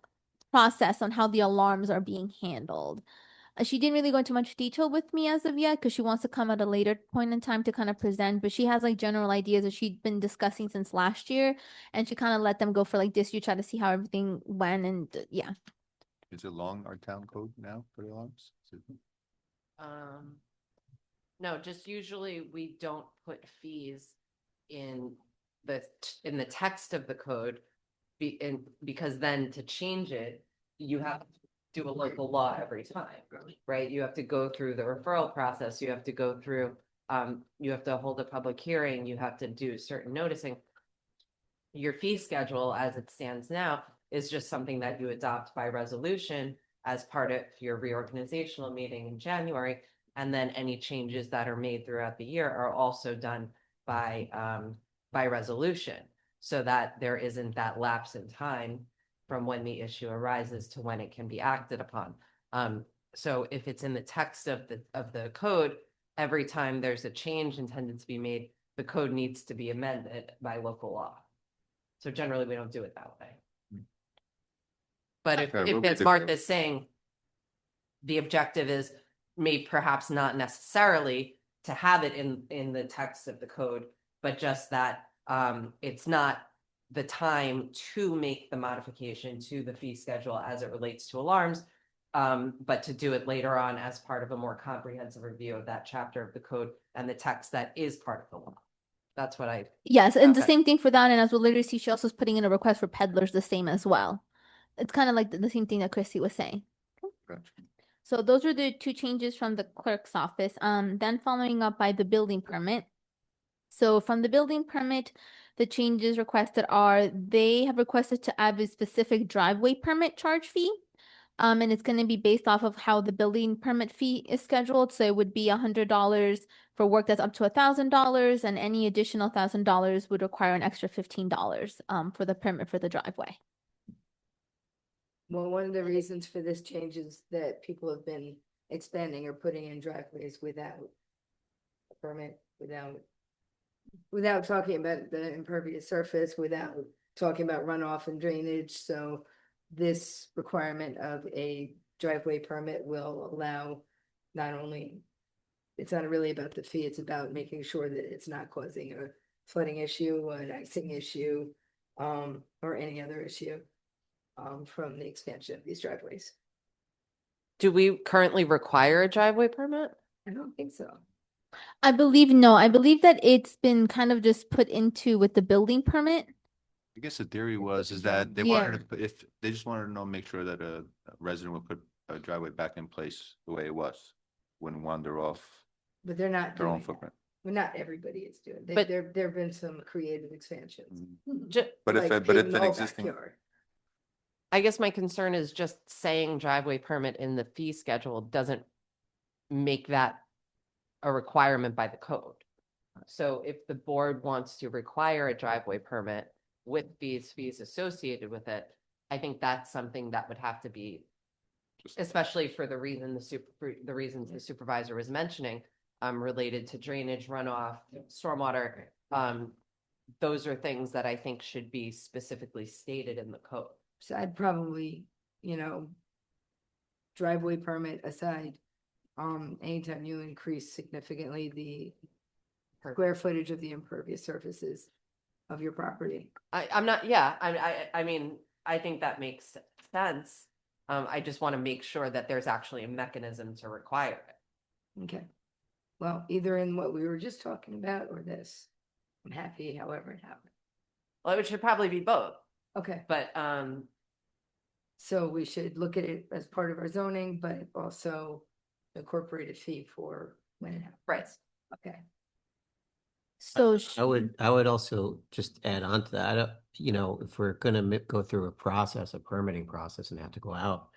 process on how the alarms are being handled. She didn't really go into much detail with me as of yet because she wants to come at a later point in time to kind of present, but she has like general ideas that she'd been discussing since last year, and she kind of let them go for like this year, try to see how everything went, and yeah. Is it long, our town code now for the alarms? No, just usually we don't put fees in the text of the code because then to change it, you have to do a local law every time, right? You have to go through the referral process, you have to go through, you have to hold a public hearing, you have to do certain noticing. Your fee schedule as it stands now is just something that you adopt by resolution as part of your reorganizational meeting in January. And then any changes that are made throughout the year are also done by resolution, so that there isn't that lapse in time from when the issue arises to when it can be acted upon. So if it's in the text of the code, every time there's a change intended to be made, the code needs to be amended by local law. So generally, we don't do it that way. But if as Martha's saying, the objective is perhaps not necessarily to have it in the text of the code, but just that it's not the time to make the modification to the fee schedule as it relates to alarms, but to do it later on as part of a more comprehensive review of that chapter of the code and the text that is part of the law. That's what Yes, and the Okay. same thing for that. And as we'll later see, she also is putting in a request for peddlers the same as well. It's kind of like the same thing that Christy was saying. Gotcha. So those are the 2 changes from the clerk's office. Then following up by the building permit. So from the building permit, the changes requested are they have requested to add a specific driveway permit charge fee. And it's going to be based off of how the building permit fee is scheduled. So it would be $100 for work that's up to $1,000, and any additional $1,000 would require an extra $15 for the permit for the driveway. Well, one of the reasons for this change is that people have been expanding or putting in driveways without a permit, without talking about the impervious surface, without talking about runoff and drainage. So this requirement of a driveway permit will allow not only, it's not really about the fee, it's about making sure that it's not causing a flooding issue, an icing issue, or any other issue from the expansion of these driveways. Do we currently require a driveway permit? I don't think so. I believe that it's been kind of just put into with the building permit. I guess the theory is that they Yeah. wanted to, if they just wanted to know, make sure that a resident would put a driveway back in place the way it was, wouldn't wander off But they're not their own doing that. footprint. Well, not everybody is doing. But- There have been some creative expansions. But if, like but paving if the an whole existing, backyard. I guess my concern is just saying driveway permit in the fee schedule doesn't make that a requirement by the code. So if the board wants to require a driveway permit with fees associated with it, I think that's something that would have to be, especially for the reasons the supervisor was mentioning, related to drainage, runoff, stormwater. Those are things that I think should be specifically stated in the code. So I'd probably, driveway permit aside, anytime you increase significantly the square footage of the impervious surfaces of your property. I'm not, yeah, I mean, I think that makes sense. I just want to make sure that there's actually a mechanism to require it. Okay. Well, either in what we were just talking about or this, I'm happy however it happened. Well, it should probably be both, Okay, but, so we should look at it as part of our zoning, but also incorporate a fee for when it happens. right. Okay. So I would also just add on to that, if we're gonna go through a permitting process and have to go out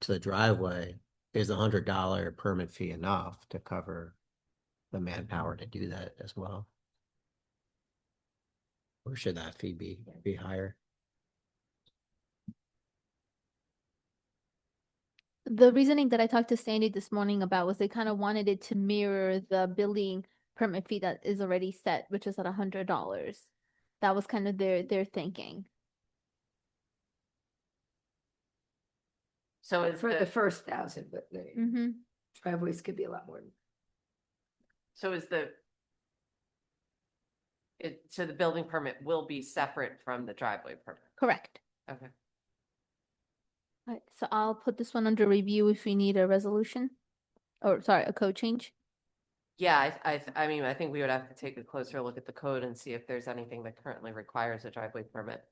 to the driveway, is $100 permit fee enough to cover the manpower to do that as well? Or should that fee be higher? the reasoning that I talked to Sandy this morning about was they kind of wanted it to mirror the building permit fee that is already set, which is at $100. That was kind of their thinking. So is For the the, first 1,000, but the Mm-hmm. driveways could be a lot more. so is the, so the building permit will be separate from the driveway permit? Correct. Okay. All right, so I'll put this one under review if we need a resolution. Or sorry, a code change. Yeah, I mean, I think we would have to take a closer look at the code and see if there's anything that currently requires a driveway permit.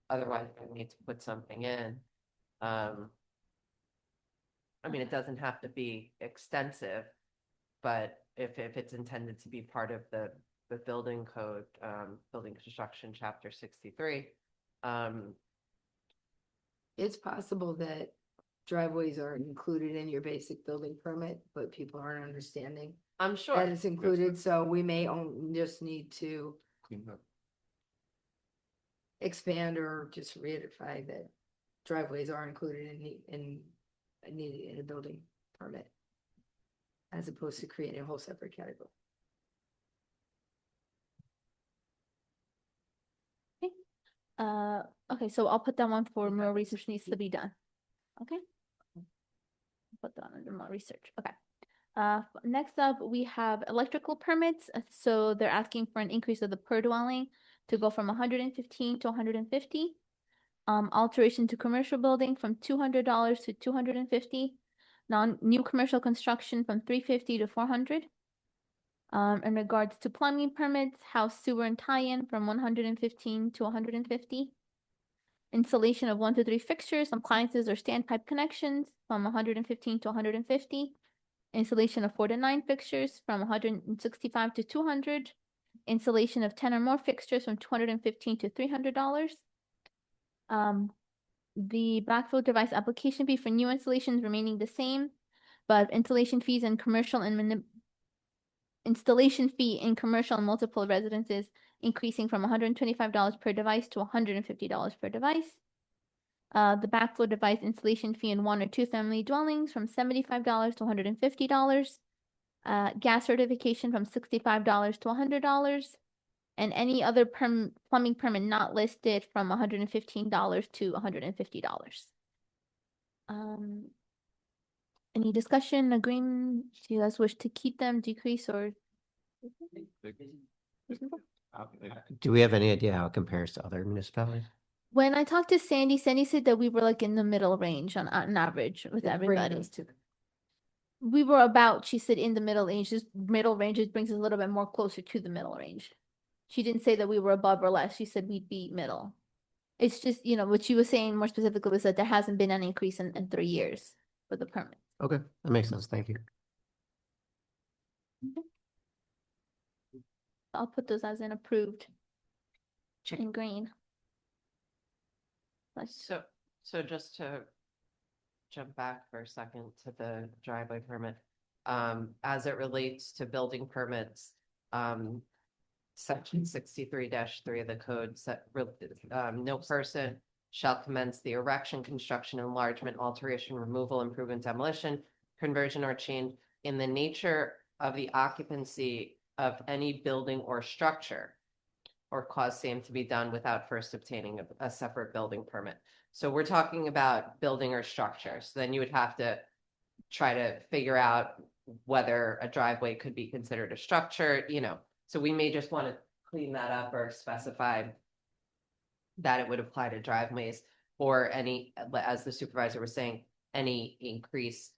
Otherwise, we need to put something in. I mean, it doesn't have to be extensive, but if it's intended to be part of the building code, building construction, chapter 63. It's possible that driveways are included in your basic building permit, but people aren't understanding I'm sure. that it's included, so we may just need to expand or just reiterate that driveways are included in needed in a building permit, as opposed to creating a whole separate category. Okay, so I'll put that one for more research needs to be done. Okay. Put that under more research. Okay. Next up, we have electrical permits. So they're asking for an increase of the per dwelling to go from 115 to 150. Alteration to commercial building from $200 to 250. New commercial construction from 350 to 400. In regards to plumbing permits, house sewer and tie-in from 115 to 150. Installation of 1 to 3 fixtures, appliances or standpipe connections from 115 to 150. Installation of 4 to 9 fixtures from 165 to 200. Installation of 10 or more fixtures from 215 to $300. The backflow device application fee for new installations remaining the same, but installation fees in commercial and installation fee in commercial and multiple residences increasing from $125 per device to $150 per device. The backflow device installation fee in 1 or 2 family dwellings from $75 to $150. Gas certification from $65 to $100. And any other plumbing permit not listed from $115 to $150. Any discussion, agreement? Do you guys wish to keep them, decrease, or? Reasonable? Do we have any idea how it compares to other municipalities? When I talked to Sandy, Sandy said that we were like in the middle range on average with everybody. We were about, she said, in the middle range. This middle range just brings us a little bit more closer to the middle range. She didn't say that we were above or less. She said we'd be middle. It's just, what she was saying more specifically was that there hasn't been an increase in 3 years for the permit. Okay, that makes sense. Thank you. I'll put those as an approved Check. in green. So just to jump back for a second to the driveway permit, as it relates to building permits, section 63-3 of the code no person shall commence the erection, construction, enlargement, alteration, removal, improvement, demolition, conversion, or change in the nature of the occupancy of any building or structure or cause same to be done without first obtaining a separate building permit. So we're talking about building or structure. So then you would have to try to figure out whether a driveway could be considered a structure, So we may just want to clean that up or specify that it would apply to driveways or any, as the supervisor was saying, any increased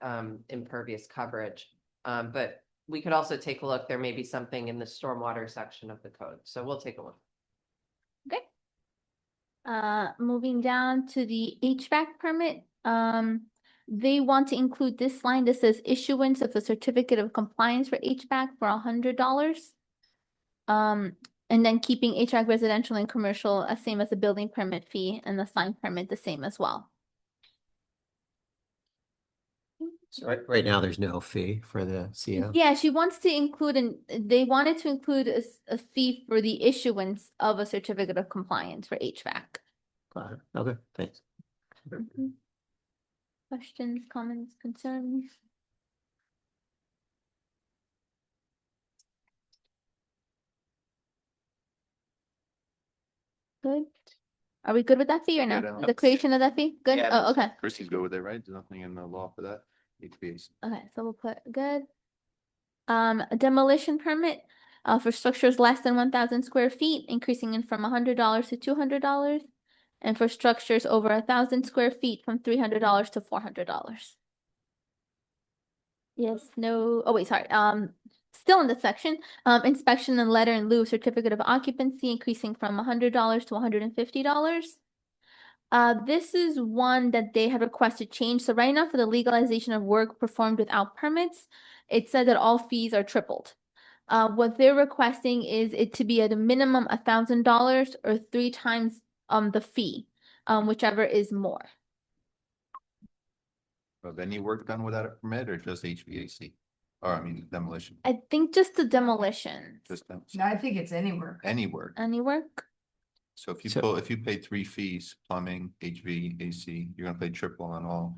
impervious coverage. But we could also take a look. There may be something in the stormwater section of the code. So we'll take a look. Okay. Moving down to the HVAC permit, they want to include this line that says issuance of a certificate of compliance for HVAC for $100. And then keeping HVAC residential and commercial same as the building permit fee and the sign permit the same as well. So right now, there's no fee for the CO. Yeah, she wants to include, they wanted to include a fee for the issuance of a certificate of compliance for HVAC. Got it. Okay, thanks. Mhm. Questions, comments, concerns? Good. Are we good with that fee or no? Yeah, The creation of that fee? Good? Yeah, Oh, okay. Christie's good with it, right? There's nothing in the law for that. HVAC. Okay, so we'll put good. A demolition permit for structures less than 1,000 square feet, increasing it from $100 to $200. And for structures over 1,000 square feet from $300 to $400. Yes, no, oh wait, sorry, still in this section, inspection and letter in lieu of certificate of occupancy increasing from $100 to $150. This is one that they had requested change. So right now for the legalization of work performed without permits, it said that all fees are tripled. What they're requesting is it to be at a minimum $1,000 or 3 times the fee, whichever is more. Of any work done without a permit or just HVAC? Or I mean demolition, I think just the demolition. just them, No, I think it's anywhere. any work. Any work? So if you So- if you pay 3 fees, plumbing, HVAC, you're gonna pay triple on all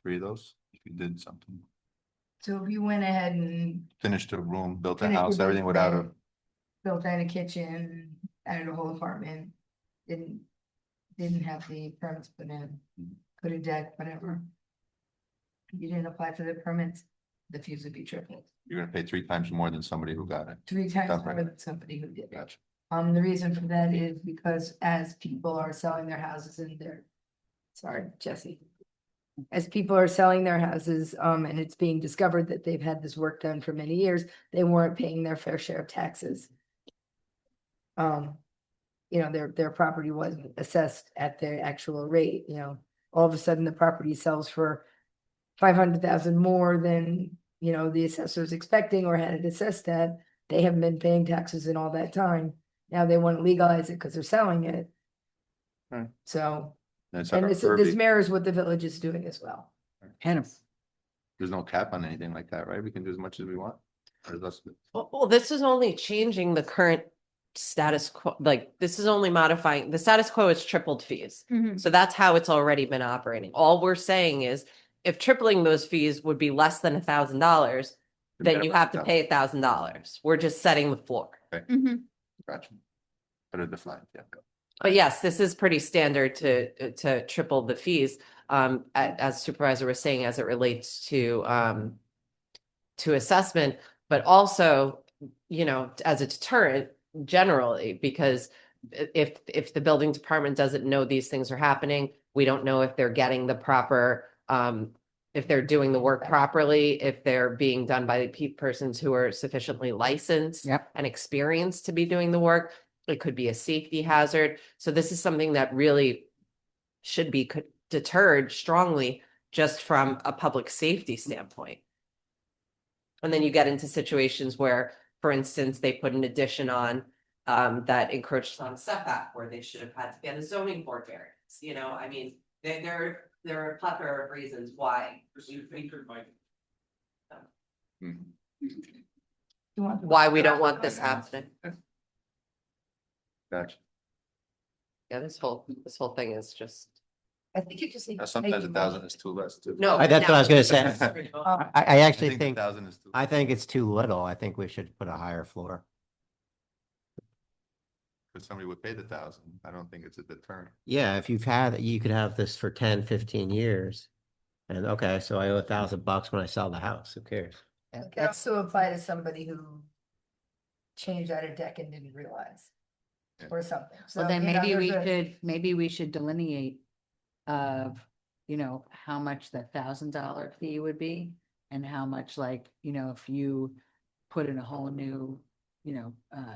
3 of those? If you did something, So if you went ahead and finished a room, built a Finished house, your everything without a, built out a kitchen, added a whole apartment, didn't have the permits put in, put a deck, whatever. You didn't apply for the permits, the fees would be tripled, you're gonna pay 3 times more than somebody who got it. 3 times Done more right. than somebody who did it. Gotcha. The reason for that is because as people are selling their houses and sorry, Jesse. As people are selling their houses, and it's being discovered that they've had this work done for many years, they weren't paying their fair share of taxes. Their property wasn't assessed at their actual rate, all of a sudden the property sells for 500,000 more than, the assessor was expecting or had it assessed at. They haven't been paying taxes in all that time. Now they want to legalize it because they're selling it. Right. So, That's and our this purview. mirrors what the village is doing as well. There's no cap on anything like that, right? We can do as much as we want. Or less. Well, this is only changing the current status quo. Like this is only modifying the status quo is tripled fees. Mhm. So that's how it's already been operating. All we're saying is if tripling those fees would be less than $1,000, then you have to pay $1,000. We're just setting the floor. Mhm. Gotcha. Better defined, yeah. But yes, this is pretty standard to triple the fees, as Supervisor was saying, as it relates to assessment, but also, as a deterrent generally, because if the building department doesn't know these things are happening, we don't know if they're getting the proper, if they're doing the work properly, if they're being done by persons who are sufficiently licensed Yep. and experienced to be doing the work. It could be a safety hazard. So this is something that really should be deterred strongly just from a public safety standpoint. And then you get into situations where, for instance, they put an addition on that encroaches on a setback where they should have had to get a zoning board variance. I mean, there are a plethora of reasons why. Mhm. Why we don't want this happening. Gotcha. Yeah, this whole thing is just. I think it just. Sometimes 1,000 is too less too. No. That's what I was gonna say. I I actually think think, 1,000 is too. I think it's too little. I think we should put a higher floor. Because somebody would pay the 1,000. I don't think it's a deterrent. Yeah, if you could have this for 10, 15 years. And okay, so I owe $1,000 when I sell the house. Who cares? It could also apply to somebody who changed out a deck and didn't realize. Yeah. Or something. Well, So, then you know, maybe we should delineate of, how much the $1,000 fee would be and how much like, if you put in a whole new,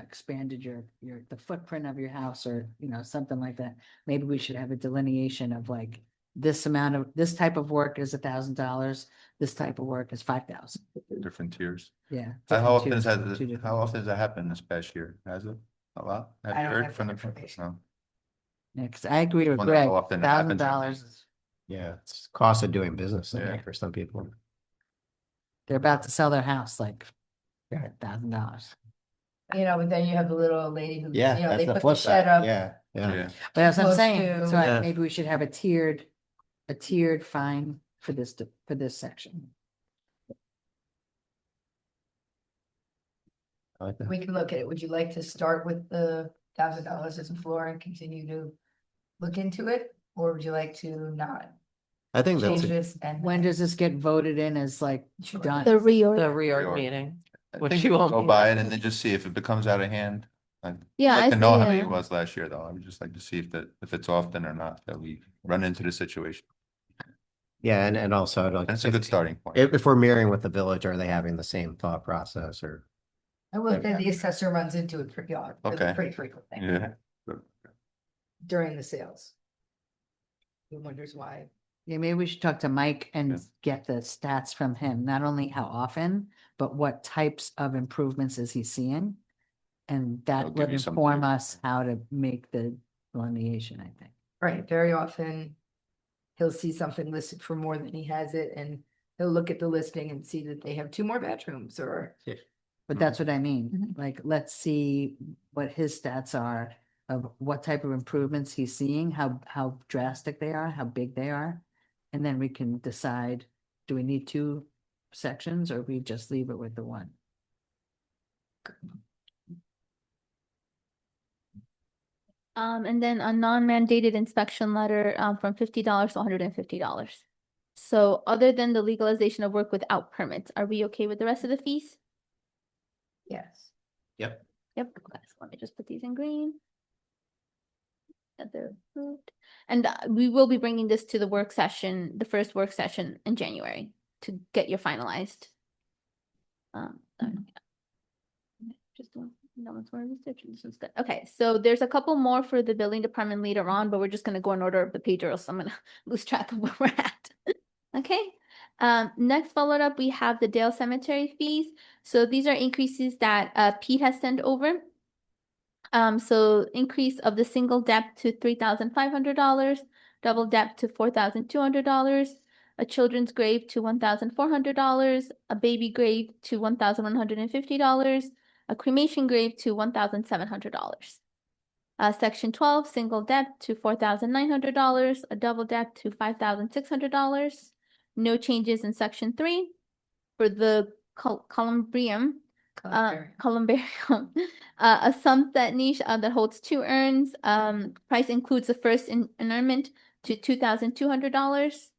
expanded the footprint of your house or, something like that. Maybe we should have a delineation of like this type of work is $1,000, this type of work is 5,000. Different tiers. Yeah. How different often tiers, has two it, different- how often has that happened this past year? Has it? A lot? Have I you don't heard have from that the? information. No. Yeah, 'cause I agree with Wonder Greg, how often it happens. $1,000, Yeah, it's cost of doing business, I Yeah. think, for some people. they're about to sell their house, like Yeah. $1,000. You know, but then you have the little lady who, Yeah, you know, that's they the put the flip shed side. up. Yeah, yeah. Yeah. But that's what I'm Close saying, to- so Yeah. maybe we should have a tiered fine for this section. I like that. We can look at it. Would you like to start with the $1,000 as a floor and continue to look into it? Or would you like to not I think that's, change a- this and? When does this get voted in as like Sure. done? The reorg. The reorg Reorg. meeting. I Which think you won't go be by there. it and then just see if it becomes out of hand. I'd Yeah, like I to know how see, many it yeah. was last year, though. I would just like to see if it's often or not that we run into the situation. yeah, and also I'd like. And it's a good starting point. If we're mirroring with the village, are they having the same thought process or? I will say the assessor runs into it pretty often, Okay. pretty frequently Yeah. during the sales. He wonders why. Yeah, maybe we should talk to Mike and Yeah. get the stats from him, not only how often, but what types of improvements is he seeing? And That'll that give would you some inform tips. us how to make the delineation, I think. Right, very often he'll see something listed for more than he has it, and he'll look at the listing and see that they have 2 more bedrooms or. But that's what I mean, Mhm. like, let's see what his stats are of what type of improvements he's seeing, how drastic they are, how big they are. And then we can decide, do we need 2 sections or we just leave it with the one? And then a non-mandated inspection letter, from $50 to $150. So other than the legalization of work without permits, are we okay with the rest of the fees? Yes. Yep. Yep, okay, so let me just put these in green. That they're approved. And we will be bringing this to the work session, the first work session in January to get your finalized. Just one, no one's more research, this one's good. Okay, so there's a couple more for the building department later on, but we're just gonna go in order of the page or else I'm gonna lose track of where we're at. Okay, next followed up, we have the Dale Cemetery fees. So these are increases that Pete has sent over. So increase of the single depth to $3,500, double depth to $4,200, a children's grave to $1,400, a baby grave to $1,150, a cremation grave to $1,700. Section 12, single depth to $4,900, a double depth to $5,600. No changes in section 3. For the columbarium, columbarium, a sunset niche that holds 2 urns. Price includes the first interment to $2,200.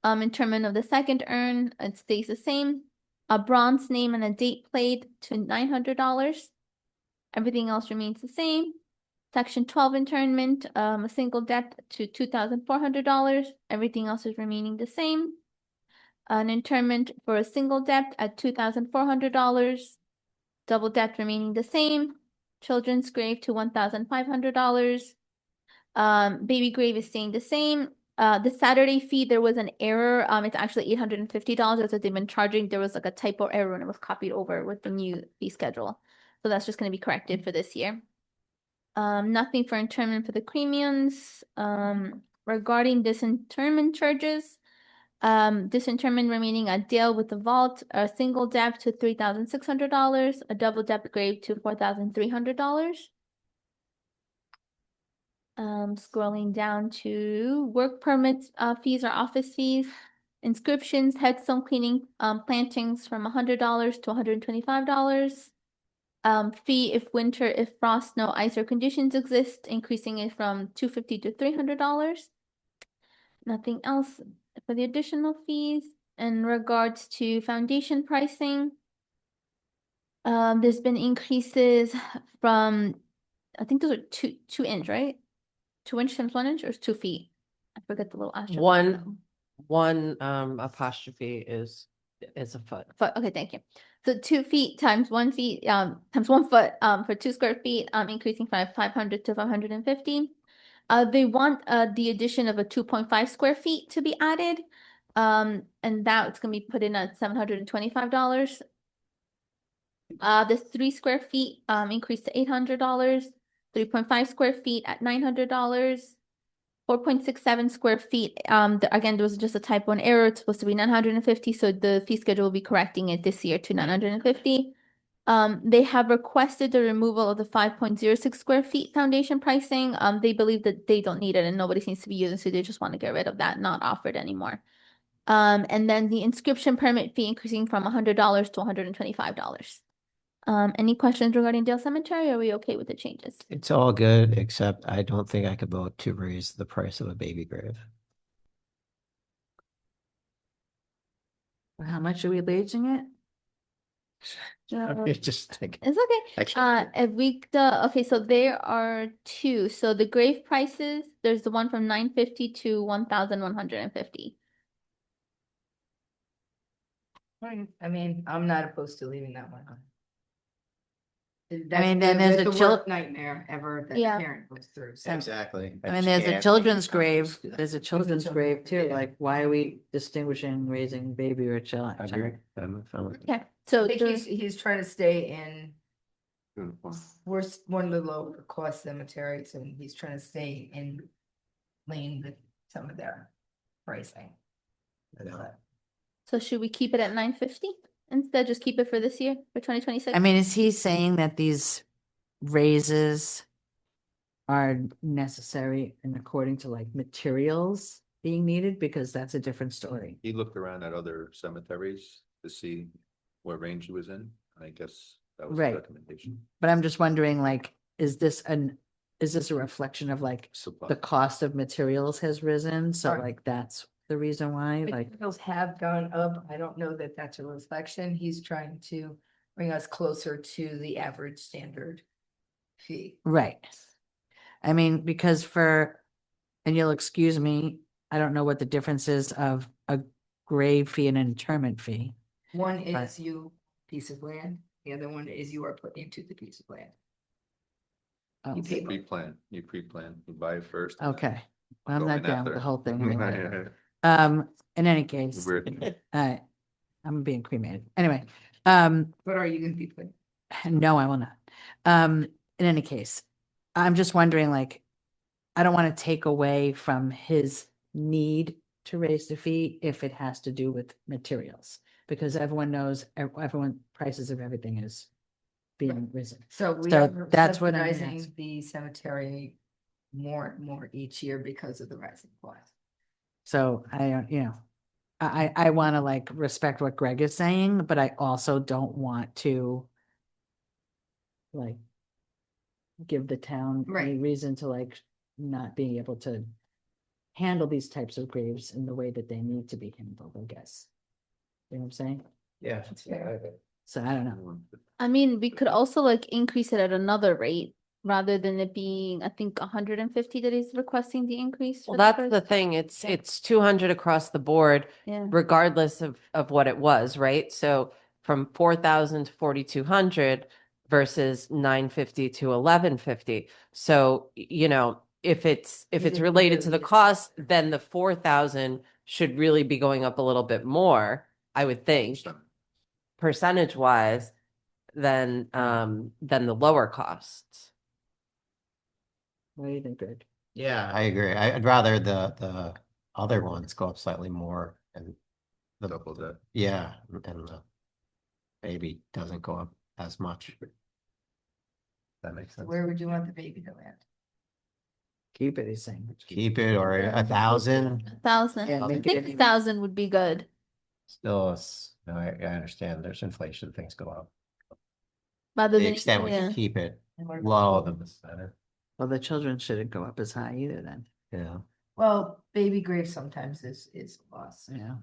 Interment of the second urn, it stays the same. A bronze name and a date plate to $900. Everything else remains the same. Section 12 internment, a single depth to $2,400. Everything else is remaining the same. An interment for a single depth at $2,400. Double depth remaining the same. Children's grave to $1,500. Baby grave is staying the same. The Saturday fee, there was an error. It's actually $850 that they've been charging. There was like a typo error and it was copied over with the new fee schedule. So that's just going to be corrected for this year. Nothing for interment for the cremains. Regarding disinterment charges, disinterment remaining at Dale with the vault, a single depth to $3,600, a double depth grave to $4,300. Scrolling down to work permits, fees or office fees, inscriptions, headstone cleaning, plantings from $100 to $125. Fee if winter, if frost, snow, ice, or conditions exist, increasing it from $250 to $300. Nothing else for the additional fees. In regards to foundation pricing, there's been increases from, I think those are two inch, right? 2 inch times 1 inch, or 2 feet? I forget the little asterisk. One apostrophe is a foot. Foot. Okay, thank you. So 2 feet times 1 feet, times 1 foot, for 2 square feet, increasing from 500 to 550. They want the addition of a 2.5 square feet to be added. And that's gonna be put in at $725. The 3 square feet increased to $800, 3.5 square feet at $900, 4.67 square feet. Again, there was just a typo and error. It's supposed to be 950, so the fee schedule will be correcting it this year to 950. They have requested the removal of the 5.06 square feet foundation pricing. They believe that they don't need it and nobody seems to be using, so they just want to get rid of that, not offered anymore. And then the inscription permit fee increasing from $100 to $125. Any questions regarding Dale Cemetery? Are we okay with the changes? It's all good, except I don't think I could vote to raise the price of a baby grave. How much are we raising it? I just think It's I okay. can't. Okay, so there are two. So the grave prices, there's the one from 950 to 1,150. I mean, I'm not opposed to leaving that one on. mean, then there's that's a the chil- worst nightmare ever that Yeah. parent goes through. So Exactly. I mean, there's a can't- children's grave, there's a children's children, grave too, yeah. like, why are we distinguishing raising baby or child? I agree. I'm fine with it. Okay, so I think the- he's trying to stay in, Uniform. we're one of the lower cost cemeteries, and he's trying to stay in lane with some of their pricing. I know. so should we keep it at 950 instead? Just keep it for this year, for 2026? I mean, is he saying that these raises are necessary and according to like materials being needed? Because that's a different story. He looked around at other cemeteries to see what range he was in. And I guess that was the Right. recommendation. But I'm just wondering, like, is this a reflection of like Supply. the cost of materials has risen? So Right. like that's the reason why, like, Materials have gone up. I don't know that that's a reflection. He's trying to bring us closer to the average standard fee. right. I mean, because and you'll excuse me, I don't know what the difference is of a grave fee and an interment fee. One Right. is you piece of land, the other one is you are put into the piece of land. Oh, You pay. Pre-plan, you buy it first. okay. I'm Go not in down with after. the whole thing. Right, anyway. right. In any case, Weird. I'm being cremated. Anyway, But are you gonna be put? no, I will not. In any case, I'm just wondering, like, I don't want to take away from his need to raise the fee if it has to do with materials, because everyone knows, everyone, prices of everything is being risen. So we So are that's what I'm subsidizing asking. the cemetery more and more each year because of the rising cost. So I don't, I want to like respect what Greg is saying, but I also don't want to like give the town any Right. reason to like not being able to handle these types of graves in the way that they need to be handled, I guess. You know what I'm saying? Yeah. fair. So I don't know. I mean, we could also like increase it at another rate rather than it being, I think, 150 that he's requesting the increase. Well, for that's first. the thing. It's 200 across the board, Yeah. regardless of what it was, right? So from 4,000 to 4,200 versus 950 to 1150. So, if it's Needed to related to really the cost, then the 4,000 should really be going up a little bit more, I would think, percentage wise, than the lower costs. What do you think, Greg? Yeah, I agree. I'd rather the other ones go up slightly more and Double that. yeah, and the baby doesn't go up as much. That makes sense. Where would you want the baby to land? Keep it, he's saying. Keep it or 1,000. 1,000. Yeah, I make think it- 1,000 would be good. Still, no, I understand. There's inflation, things go up. rather the than, extent we yeah. can keep it low, then it's better. Well, the children shouldn't go up as high either then. Yeah. Well, baby grave sometimes is a loss. Yeah.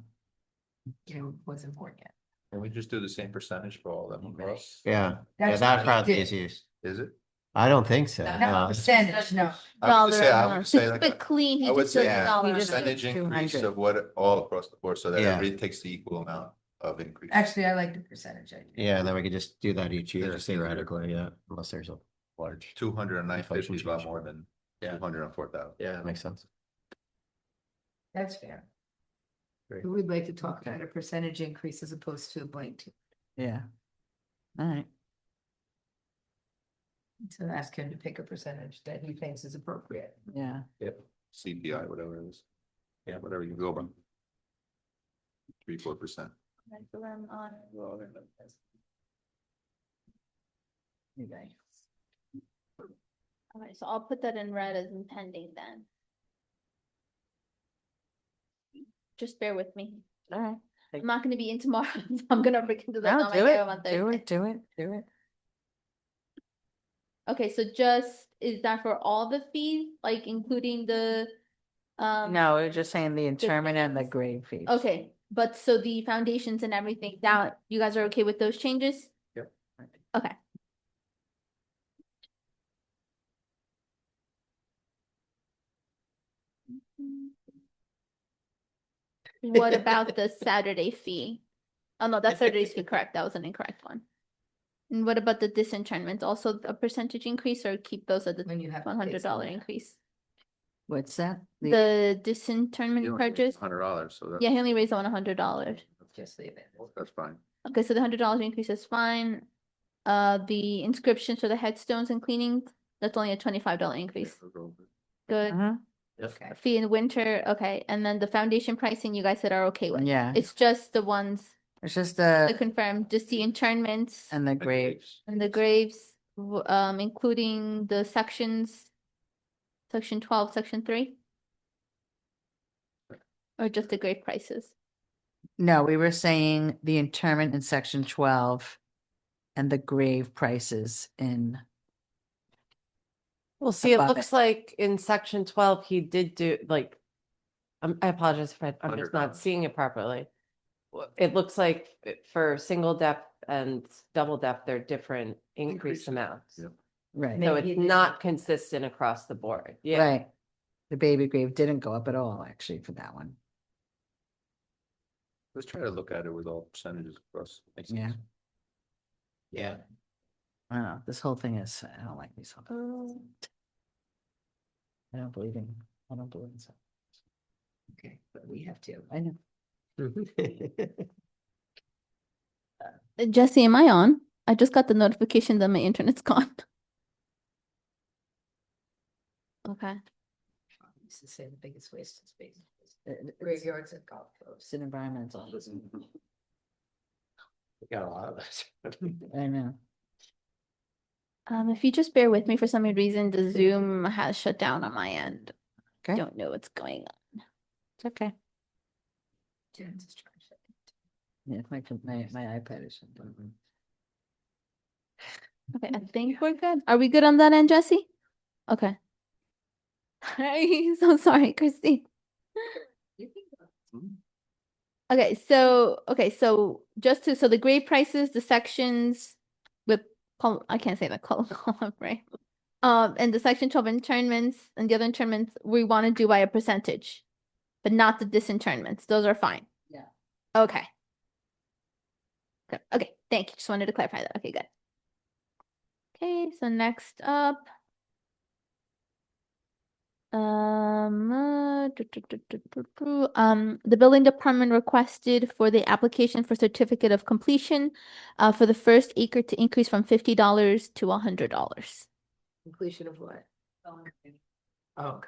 You know, wasn't born yet. Can we just do the same percentage for all of them across? Yeah, yeah, That's that's what we probably the did. easiest. Is it? I don't think so. Not percentage, no. I would just say, I Dollar, would say just like, keep it clean, I he would just does say a yeah. dollar. We just- percentage increase 200. of what, all across the board, so that Yeah. everybody takes the equal amount of increase. Actually, I like the percentage idea. Yeah, and then we could just do that each year Yeah, it's easier. theoretically, yeah, unless there's a large. 209.50 is a lot change. more than Yeah. 204,000. Yeah, that makes sense. That's fair. Great. We'd like to talk about a percentage increase as opposed to a blank. Yeah. All right. So ask him to pick a percentage that he thinks is appropriate. Yeah. Yep. CPI, whatever it is. Yeah, whatever you go by. 3-4%. Okay. All right, so I'll put that in red as impending then. Just bear with me. All right. I'm not gonna be in tomorrow, so I'm gonna break into the. No, on my do hair on it. Do Thursday. it. Do it. Do it. Okay, so just, is that for all the fees, like including the, No, we're just saying the interment and the things. grave fees. okay, but so the foundations and everything, that, you guys are okay with those changes? Yep. Okay. What about the Saturday fee? Oh, no, that's Saturday's fee, correct, that was an incorrect one. And what about the disenchantment, also a percentage increase, or keep those at the When you have. to pay $100 someone. increase? What's that? The disinterment purchase, $100, so that, yeah, he only raised on $100. Just leave it. that's fine. Okay, so the $100 increase is fine. The inscriptions for the headstones and cleaning, that's only a $25 increase. Good. Mhm. Okay. Fee in winter, okay, and then the foundation pricing you guys said are okay with. Yeah. It's just the ones It's just to the, confirm, just the internments and the graves. and the graves, including the sections, section 12, section 3? Or just the grave prices? No, we were saying the interment in section 12 and the grave prices in, Well, see, it Above looks like in section 12, he did do like, I apologize if I'm just not $100. seeing it properly. It looks like for single depth and double depth, they're different increase Increases, amounts. yep. right, So Maybe it's it didn't- not consistent across the board. Yeah. right. The baby grave didn't go up at all, actually, for that one. Let's try to look at it with all percentages across. Makes sense. Yeah. Yeah. I don't know, this whole thing is, I don't like these. I don't believe in, I don't believe in so. Okay, but we have to. I know. Jesse, am I on? I just got the notification that my internet's gone. Okay. Used to say the biggest waste of space. It's Graveyards and golf clubs. an environmental, We got a lot of this. I know. If you just bear with me, for some reason, the Zoom has shut down on my end. Okay. Don't know what's going on. It's okay. Jen's just trying to shut it. Yeah, my iPad is. shut down. Okay, I think we're good. Are we good on that end, Jesse? Okay. I'm so sorry, Christy. Okay, so just to, so the grade prices, the sections with, I can't say that column, right? And the section 12 internments and the other internments, we want to do by a percentage, but not the disinternments. Those are fine. Yeah. Okay. Good. Okay, thank you. Just wanted to clarify that. Okay, good. Okay, so next up. The building department requested for the application for certificate of completion, for the first acre to increase from $50 to $100. Completion of what? Oh.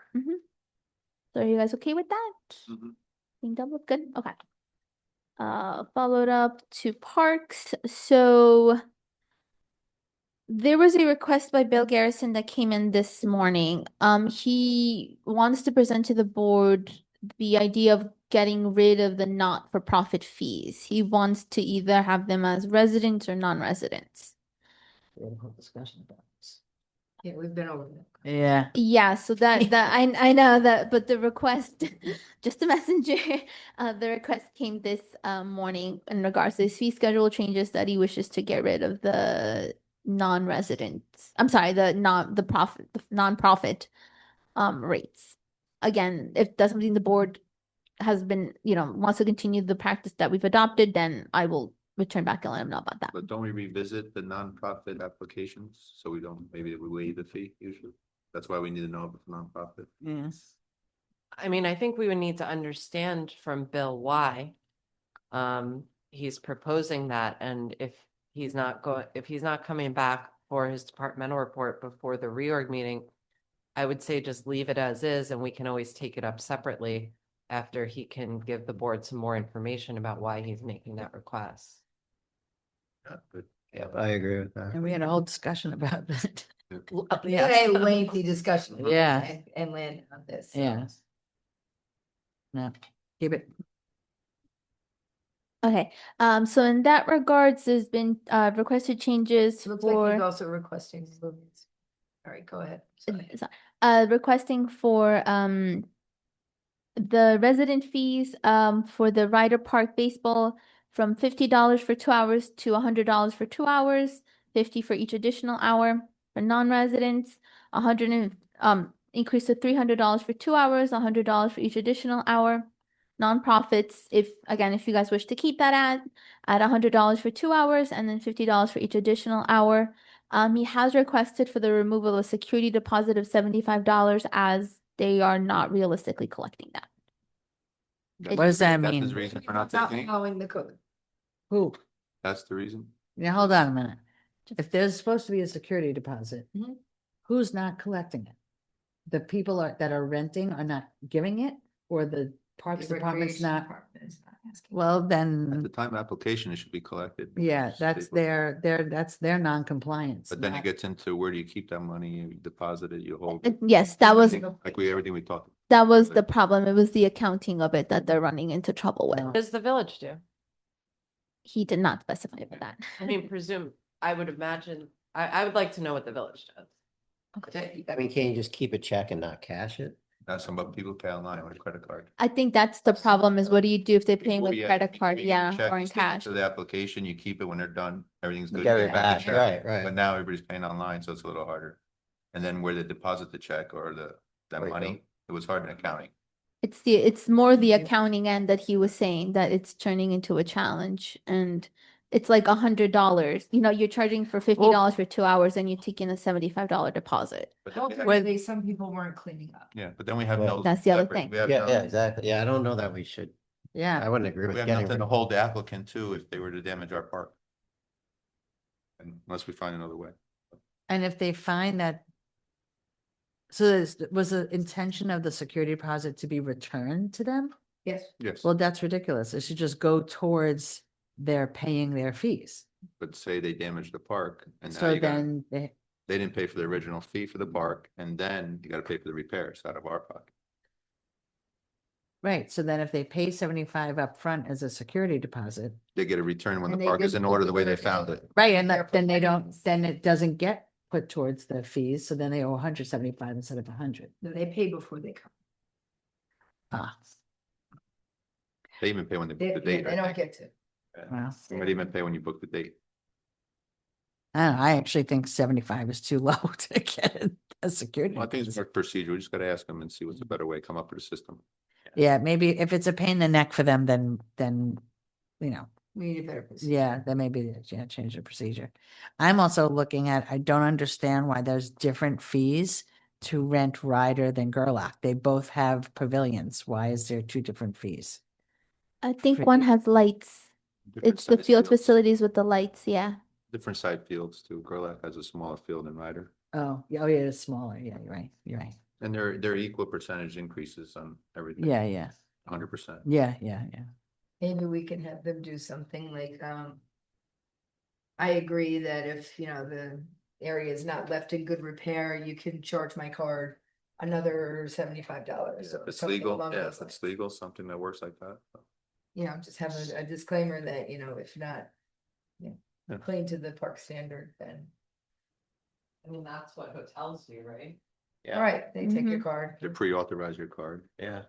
So are you guys okay with that? Mhm. Being double, good, okay. Followed up to parks, so there was a request by Bill Garrison that came in this morning. He wants to present to the board the idea of getting rid of the not-for-profit fees. He wants to either have them as residents or non-residents. We had a whole discussion about this. Yeah, we've been over that. Yeah. Yeah, so that I know that, but the request, just a messenger, the request came this morning in regards to this fee schedule changes that he wishes to get rid of the non-residents. I'm sorry, the non-profit rates. Again, if that's something the board has been, wants to continue the practice that we've adopted, then I will return back and let him know about that. But don't we revisit the nonprofit applications? So we don't, maybe we waive the fee usually. That's why we need to know if it's nonprofit. Yes. I mean, I think we would need to understand from Bill why he's proposing that, and if he's not coming back for his departmental report before the reorg meeting, I would say just leave it as is, and we can always take it up separately after he can give the board some more information about why he's making that request. Yeah, I agree with that. And we had a whole discussion about that. We had a lengthy discussion. Yeah. And landed on this. so. Yeah. No, keep it. Okay, so in that regards, there's been requested changes Looks like he's for also requesting movements. All right, go ahead. Sorry. requesting for the resident fees for the Ryder Park baseball from $50 for 2 hours to $100 for 2 hours, 50 for each additional hour for non-residents, 100 and increase to $300 for 2 hours, $100 for each additional hour. Nonprofits, if you guys wish to keep that at $100 for 2 hours and then $50 for each additional hour. He has requested for the removal of a security deposit of $75 as they are not realistically collecting that. What does that That's his mean? reason for not Not taking it? following the code. Who? That's the reason? Now, hold on a minute. If there's supposed to be a security deposit, Mhm. who's not collecting it? The people that are renting are not giving it, or the Parks The Department's recreation not? department is not asking. Well, At then, the time of application, it should be collected. yeah, that's their non-compliance. But then it not- gets into where do you keep that money? You deposit it, you hold. Yes, that was Everything we talked. the problem. It was the accounting of it that they're running into trouble with. Oh. What does the village do? He did not specify for that. I mean, I would imagine, I would like to know what the village does. I mean, can you just keep a check and not cash it? That's some people pay online with a credit card. I think that's the problem is what do you do if they're paying with Before you- credit card, before you get a yeah, check, or you in stick it cash. To the application, you keep it when they're done, everything's good. Get you it write the back, check. right, right. But now everybody's paying online, so it's a little harder. And then where they deposit the check or that There you money, it was hard in accounting. It's more the accounting end that he was saying that it's turning into a challenge and it's like $100. You're charging for $50 for 2 hours and you're taking a $75 deposit. But then we have- Ultimately, some people weren't cleaning up. Yeah, but then we have Right. no. That's the other separate- thing. we have Yeah, no- yeah, exactly. Yeah, I don't know that we should, I Yeah, wouldn't agree We with have getting nothing rid to of. hold the applicant to if they were to damage our park. Unless we find another way. and if they find that. So was the intention of the security deposit to be returned to them? Yes. Yes, Well, that's ridiculous. It should just go towards their paying their fees. but say they damaged the park and now So you got, then they didn't pay for the original fee for the park and then you gotta pay for the repairs out of our pocket. right, so then if they pay 75 up front as a security deposit, They get a return when And the they park is just in put order the the way they work found in. it. right, and Their then they don't, performance. then it doesn't get put towards the fees, so then they owe 175 instead of 100. No, they pay before they come. Ah, They even pay when they They, book the yeah, date. they I don't think. get to. wow. They might even pay when you book the date. I don't know, I actually think 75 is too low to get a security. Well, I think it's deposit. more procedure. We just gotta ask them and see what's a better way, come up with a system. Yeah, maybe if it's a pain in the neck for them, then, We need a better. procedure. yeah, then maybe, change the procedure. I'm also looking at, I don't understand why there's different fees to rent Ryder than Gerlach. They both have pavilions. Why is there two different fees? I think For- one has lights. Different It's the size field fields. facilities with the lights, yeah. Different side fields too. Gerlach has a smaller field than Ryder. Oh, yeah, it's smaller. Yeah, you're right. And they're equal percentage increases on everything. Yeah. 100%. Yeah. Maybe we can have them do something like, I agree that if, the area is not left in good repair, you can charge my card another $75. If it's legal, yeah, if it's legal, something that works like that. Just have a disclaimer that, if not Yeah. clean to the park standard, then I mean, that's what hotels do, right? Yeah. Right, they take your Mhm. card. They pre-authorize your card, Yeah.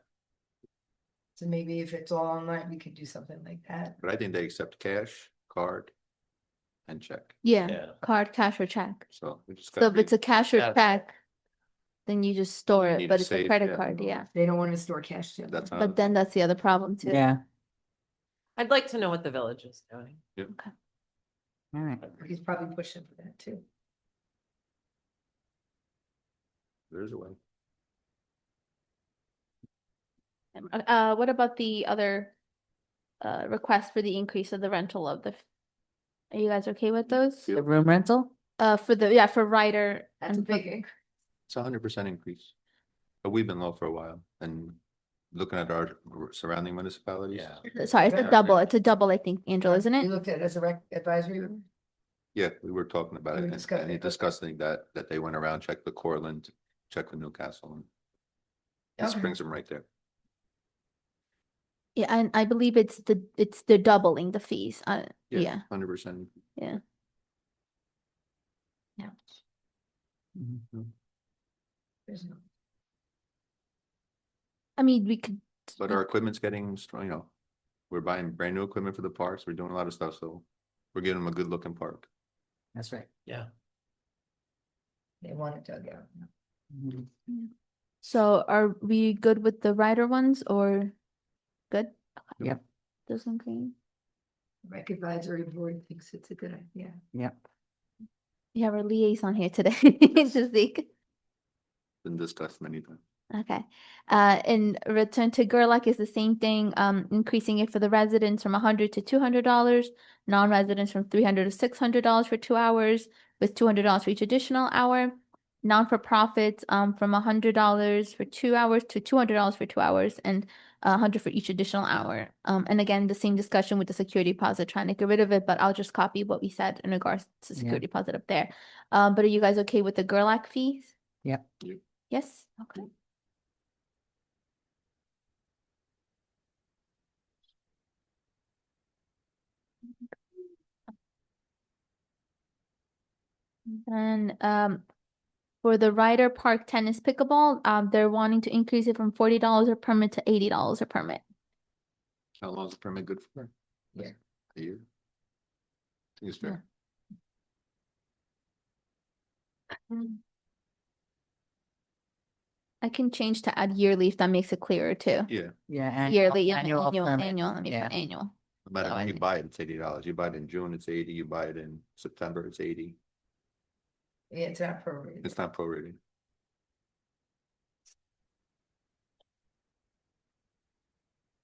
So maybe if it's all online, we could do something like that. but I think they accept cash, card, and check. Yeah, Yeah. card, cash, or check. So we just So got if it's a cash or Yeah. check, then you just store You it, need but to it's a save, credit yeah. card, yeah. They don't want to store cash too. that's But then that's the other problem too. Yeah, I'd like to know what the village is doing. all right. He's probably pushing for that too. there's a way. What about the other request for the increase of the rental of the? Are you guys okay with those? The room rental? For the, yeah, for Ryder. That's a and for- big increase. It's 100% increase. But we've been low for a while and looking at our surrounding municipalities. Yeah. Sorry, it's a double, I think, Angela, isn't You it? looked at it as a rec advisory room? Yeah, we were talking about We it were and discussing it, okay. discussing that they went around, checked the Cortland, checked the Newcastle. And this Okay. brings them right there. Yeah, and I believe it's the doubling the fees. Yeah, 100%. yeah. Mhm. There's no. I mean, we could. But our equipment's getting strong, you know. We're buying brand new equipment for the parks. We're doing a lot of stuff, so we're getting them a good looking park. That's right. Yeah. They want it dug out. Mhm. So are we good with the Ryder ones or good? Okay. Yep. Those one green. Rec advisory board thinks it's a good idea. Yep. You have our liaison here today. Just like, Been discussed many times. okay. And return to Gerlach is the same thing, increasing it for the residents from $100 to $200, non-residents from $300 to $600 for 2 hours, with $200 for each additional hour. Non-for-profits, from $100 for 2 hours to $200 for 2 hours, and $100 for each additional hour. And again, the same discussion with the security deposit, trying to get rid of it, but I'll just copy what we said in regards to Yeah. security deposit up there. But are you guys okay with the Gerlach fees? Yep. Yes, okay. And for the Ryder Park tennis pickleball, they're wanting to increase it from $40 a permit to $80 a permit. How long is the permit good for? Yeah. A year? I think it's fair. I can change to add yearly if that makes it clearer too. Yeah, Yeah. Yearly, yeah, annual annual, permit. annual, let me Yeah. put annual. no matter So when I you think- buy it, it's $80. You buy it in June, it's 80. You buy it in September, it's 80. Yeah, it's not prorated. It's not prorated.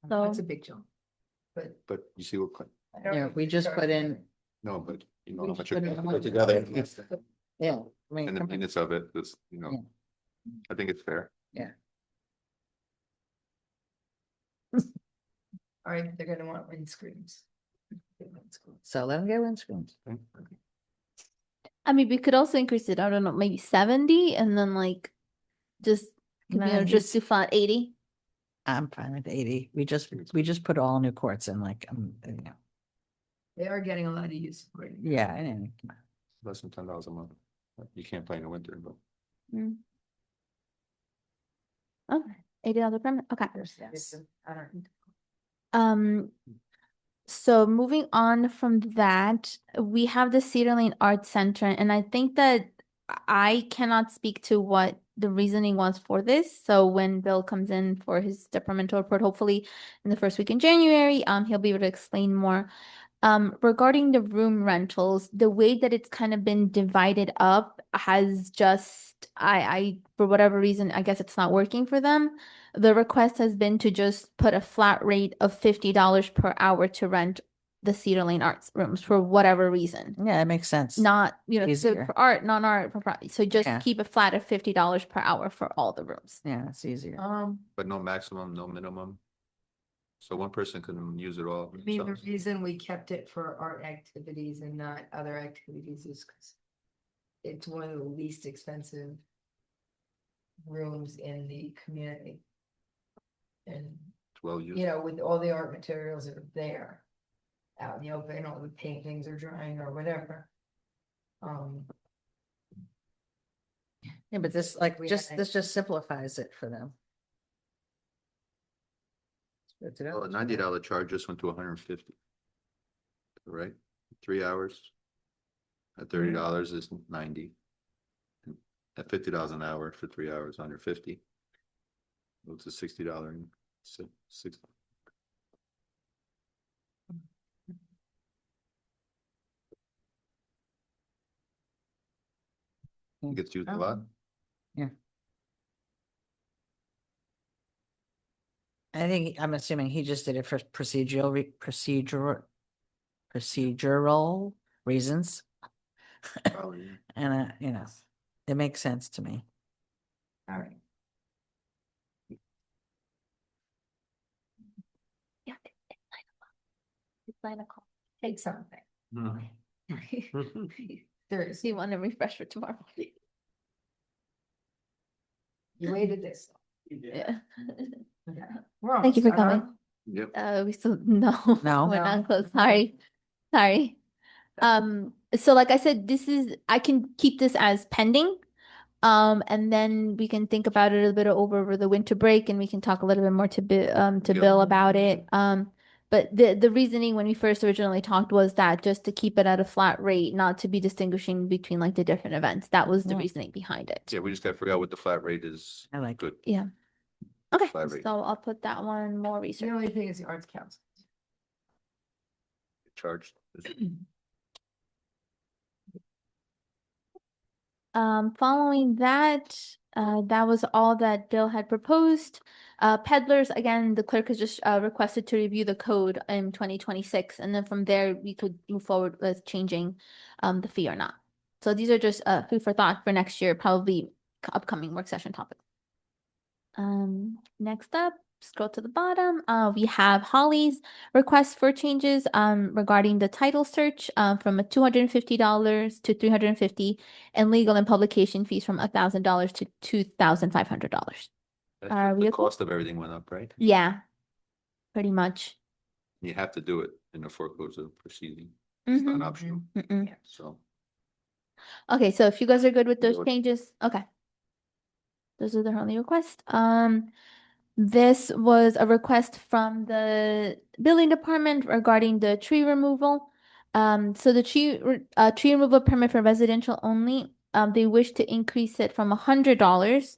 That's So- a big jump. But. But you see what, I don't Yeah, think we it's just charged. put in, no, but you know We how just much put it in put 100. together. yeah. I mean, And the come on. units of it, this, you know, Yeah. I think it's fair. All right, they're gonna want windscreens. So let them get windscreens. I mean, we could also increase it, I don't know, maybe 70 and then like just, Nah, just do flat 80. I'm fine with 80. We just put all new courts in like, you know, They are getting a lot of use for it. yeah. And Less than $10 a month. You can't play in the winter, but Okay, $80 permit, okay. Yes. I don't. So moving on from that, we have the Cedar Lane Arts Center, and I think that I cannot speak to what the reasoning was for this. So when Bill comes in for his departmental report, hopefully in the first week in January, he'll be able to explain more. Regarding the room rentals, the way that it's kind of been divided up has just, I for whatever reason, I guess it's not working for them. The request has been to just put a flat rate of $50 per hour to rent the Cedar Lane Arts rooms for whatever reason. yeah, it makes sense. Not, so Easier. for art, non-art, for so just Yeah. keep it flat at $50 per hour for all the rooms. Yeah, it's easier. but no maximum, no minimum. So one person can use it all. I mean, the themselves. reason we kept it for art activities and not other activities is because it's one of the least expensive rooms in the community. And, It's well used. you know, with all the art materials that are there, out in the open, all the paintings are drying or whatever. Yeah, but this this just simplifies it for them. Well, a $90 charge just went to 150. Right? 3 hours. At $30 is 90. At $50 an hour for 3 hours, 150. It's a $60 and six. Gets used a lot. Yeah. I'm assuming he just did it for procedural reasons. Probably. And, it makes sense to me. All right. Yeah. It's 9 o'clock. Take something. So you want to refresh for tomorrow? You waited this. Yeah. We're Thank you for almost done, coming. Yep. We still, no. No? We're No. not close. Sorry. So like I said, I can keep this as pending. And then we can think about it a little bit over the winter break and we can talk a little bit more to Yep. Bill about it. But the reasoning when we first originally talked was that just to keep it at a flat rate, not to be distinguishing between like the different events. That was the Yeah. reasoning behind it. Yeah, we just gotta figure out what the flat rate is. I like it. Good. Yeah. Okay, Flat rate. so I'll put that one more The research. only thing is the arts council. Charged. Following that, that was all that Bill had proposed. Peddlers, again, the clerk has just requested to review the code in 2026, and then from there we could move forward with changing the fee or not. So these are just food for thought for next year, probably upcoming work session topics. Next up, scroll to the bottom. We have Holly's request for changes regarding the title search from $250 to $350 and legal and publication fees from $1,000 to $2,500. Are we The okay? cost of everything went up, right? Yeah, pretty much. You have to do it in a foreclosure proceeding. It's not optional, Mm-mm. so. Okay, so if you guys are good with those Good. changes, okay. Those are the only requests. This was a request from the building department regarding the tree removal. So the tree removal permit for residential only, they wish to increase it from $100,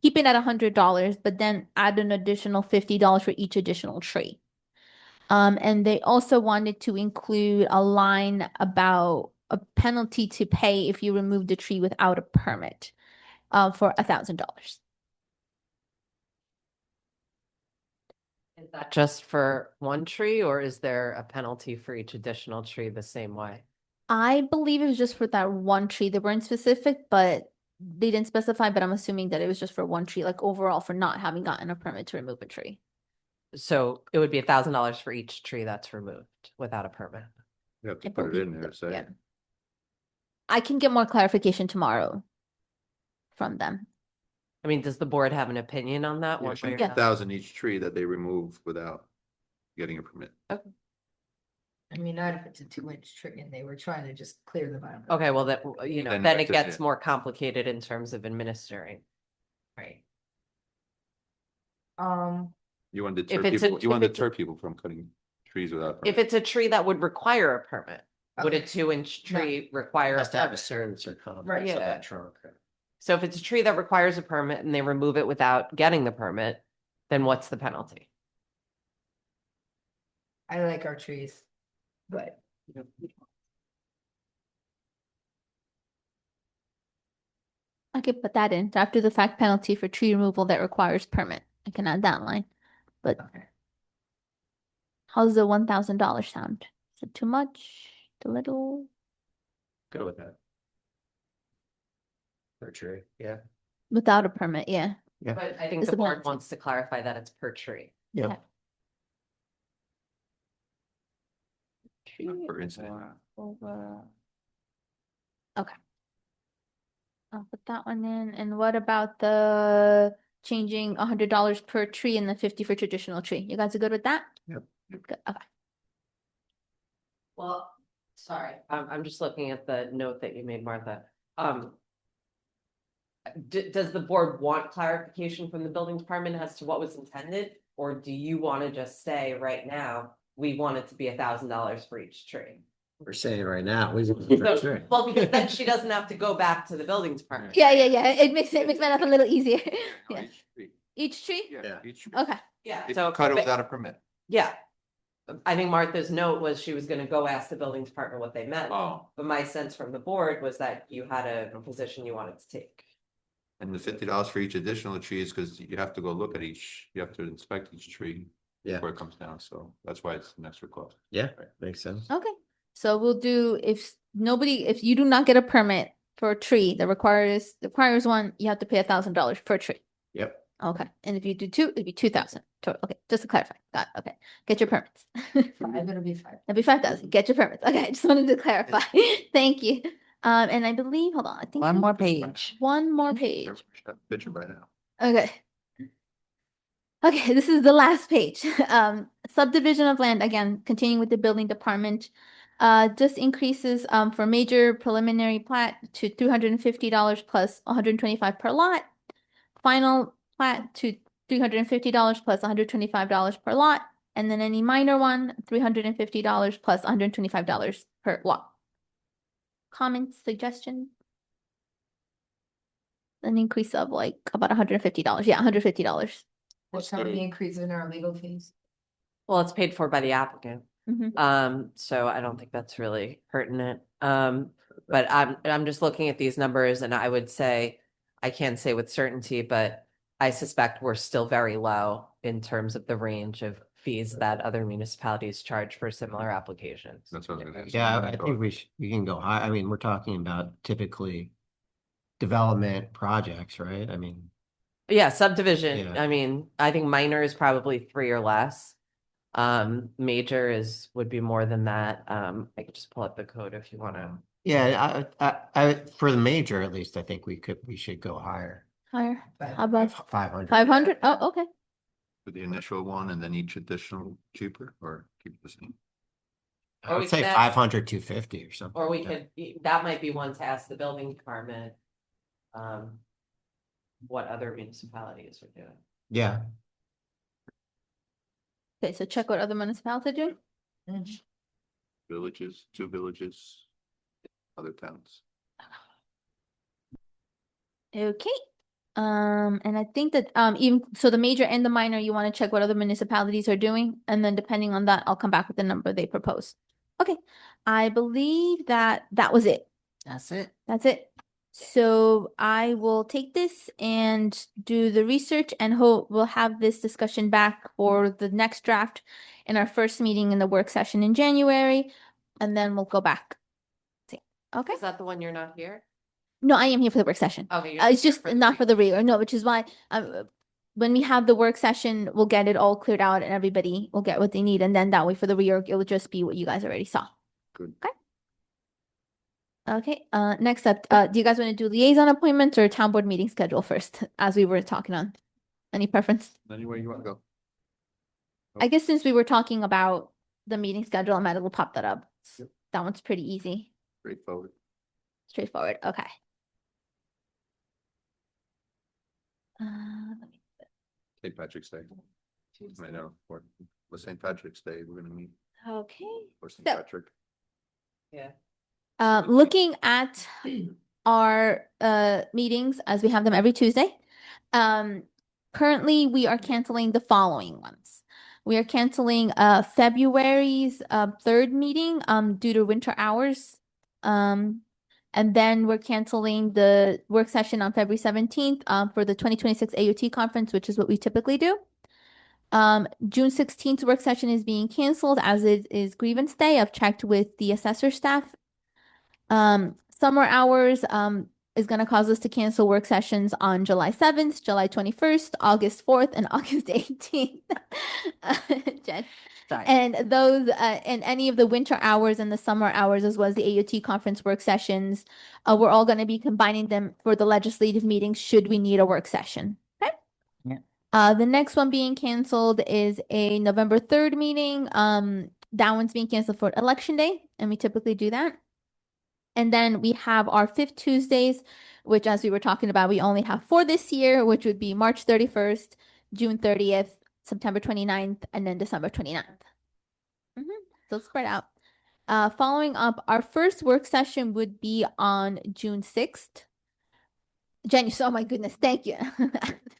keep it at $100, but then add an additional $50 for each additional tree. And they also wanted to include a line about a penalty to pay if you remove the tree without a permit, for $1,000. Is that just for one tree or is there a penalty for each additional tree the same way? I believe it was just for that one tree. They weren't specific, but they didn't specify, but I'm assuming that it was just for one tree, like overall for not having gotten a permit to remove a tree. So it would be $1,000 for each tree that's removed without a permit. You have I to put it in believe there, so, say. yeah. I can get more clarification tomorrow from them. I mean, does the board have an opinion on that? Yeah, One it way should or be another? 1,000 each tree that they remove without getting a permit. I mean, not if it's a 2-inch tree and they were trying to just clear the bottom. Okay, well, that, Then then back it to- gets yeah. more complicated in terms of administering. Right. You want to If deter it's a- people, you want to if it's a- deter people from cutting trees without. If permit. it's a tree that would require a permit, would a Okay. 2-inch tree require a Has to have a permit? certain circumference Right. of Yeah. that trunk. So if it's a tree that requires a permit and they remove it without getting the permit, then what's the penalty? I like our trees, but I could put that in after the fact penalty for tree removal that requires permit. I can add that line. But okay. how's the $1,000 sound? Is it too much? Too little? Go with that. For tree, yeah. Without a permit, yeah. Yeah. But I think It's the a board penalty. wants to clarify that it's per tree. Yeah. Tree Per incident. over. Okay. I'll put that one in. And what about the changing $100 per tree and the 50 for traditional tree? You guys are good with that? Yep. Good. Okay. Well, sorry, I'm just looking at the note that you made, Martha. Does the board want clarification from the building department as to what was intended? Or do you want to just say right now, we want it to be $1,000 for each tree? We're saying right now, we. So, well, because then she doesn't have to go back to the building department. Yeah, yeah, yeah. It makes my life a little easier. Yeah. Each tree. Each tree? Yeah. Each tree. Okay. Yeah, If so. you cut it but- without a permit. Yeah. I think Martha's note was she was gonna go ask the building department what they meant, Oh, but my sense from the board was that you had a position you wanted to take. and the $50 for each additional tree is because you have to go look at each, you have to inspect each tree. Yeah. Before it comes down, so that's why it's an extra cost. Yeah, makes sense. Okay. So we'll do, if you do not get a permit for a tree that requires one, you have to pay $1,000 per tree. Yep. Okay. And if you do two, it'd be 2,000 total. Okay. Just to clarify. Got it. Okay. Get your permits. It'll be 5. It'd be 5,000. Get your permits. Okay. I just wanted to clarify. Thank you. And I believe, hold on, I think One more page. one more page. Picture by now. Okay. Okay, this is the last page. Subdivision of land, again, continuing with the building department. Just increases for major preliminary plat to $350 plus 125 per lot. Final plat to $350 plus $125 per lot. And then any minor one, $350 plus $125 per lot. Comments, suggestions? An increase of like about $150. Yeah, $150. What's some of the increase in our legal fees? Well, it's paid for by the applicant. Mhm. So I don't think that's really hurting it. But I'm just looking at these numbers and I would say, I can't say with certainty, but I suspect we're still very low in terms of the range of fees that other municipalities charge for similar applications. That's what I was gonna ask. Yeah, I think we can go high. I mean, we're talking about typically development projects, right? I mean, Yeah, subdivision, Yeah. I mean, I think minor is probably 3 or less. Major would be more than that. I could just pull up the code if you wanna. yeah, I for the major at least, I think we should go higher. Higher. How about 500. 500? Oh, okay. For the initial one and then each additional cheaper or keep the same? I Or we would say can ask- 500, 250 or something. Or we like that. could, that might be one to ask the building department. What other municipalities are doing. Yeah, Okay, so check what other municipalities are doing. Villages, 2 villages, other towns. Okay. And I think that even so the major and the minor, you want to check what other municipalities are doing, and then depending on that, I'll come back with the number they propose. Okay. I believe that was it. That's it. That's it. So I will take this and do the research and hope we'll have this discussion back for the next draft in our first meeting in the work session in January, and then we'll go back. Okay. Is that the one you're not here? No, I am here for the work session. Okay. It's just not for the reorg. No, which is why when we have the work session, we'll get it all cleared out and everybody will get what they need. And then that way for the reorg, it will just be what you guys already saw. Good. Okay. Okay, next up, do you guys want to do liaison appointments or town board meeting schedule first, as we were talking on? Any preference? Anywhere you wanna go. I guess since we were talking about the meeting schedule, I might as well pop that up. Yep. That one's pretty easy, Straightforward. straightforward. Okay. Let me- St. Patrick's Day. I know, or with St. Patrick's Day, we're gonna meet Okay. for St. So- Patrick. Yeah. Looking at our meetings as we have them every Tuesday. Currently we are canceling the following ones. We are canceling February's third meeting due to winter hours. And then we're canceling the work session on February 17th for the 2026 AUT conference, which is what we typically do. June 16th work session is being canceled as it is grievance day. I've checked with the assessor staff. Summer hours is going to cause us to cancel work sessions on July 7th, July 21st, August 4th, and August 18th. Jen. Sorry. And those and any of the winter hours and the summer hours, as well as the AUT conference work sessions, we're all going to be combining them for the legislative meetings should we need a work session. Okay. Yeah. The next one being canceled is a November 3rd meeting. That one's being canceled for election day, and we typically do that. And then we have our fifth Tuesdays, which, as we were talking about, we only have 4 this year, which would be March 31st, June 30th, September 29th, and then December 29th. So spread out. Following up, our first work session would be on June 6th. Oh my goodness, thank you.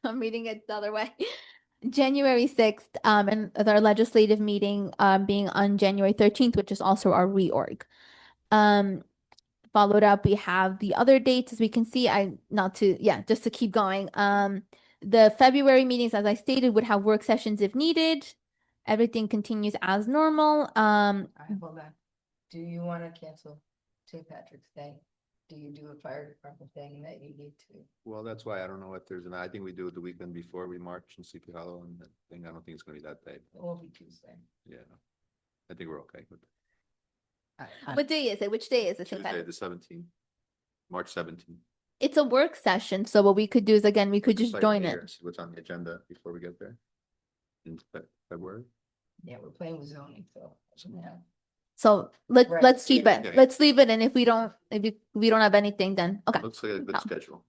I'm reading it the other way. January 6th, and our legislative meeting being on January 13th, which is also our reorg. Followed up, we have the other dates, as we can see. Just to keep going. The February meetings, as I stated, would have work sessions if needed. Everything continues as normal. Hold on. Do you want to cancel St. Patrick's Day? Do you do a fire department thing that you need to? Well, that's why I don't know if there's I think we do it the weekend before we march in Sleepy Hollow and that thing. I don't think it's gonna be that day. It will be Tuesday. Yeah. I think we're okay with What day is it? Which day is it? St. Tuesday, Patrick's? the 17th, March 17th. It's a work session, so what we could do is, again, we could just join it. See what's on the agenda before we get there. In February. Yeah, we're playing with zoning, so. Yeah. So Right. let's keep it. Yeah. Let's leave it, and if we don't have anything, then okay. Looks like a good Oh. schedule.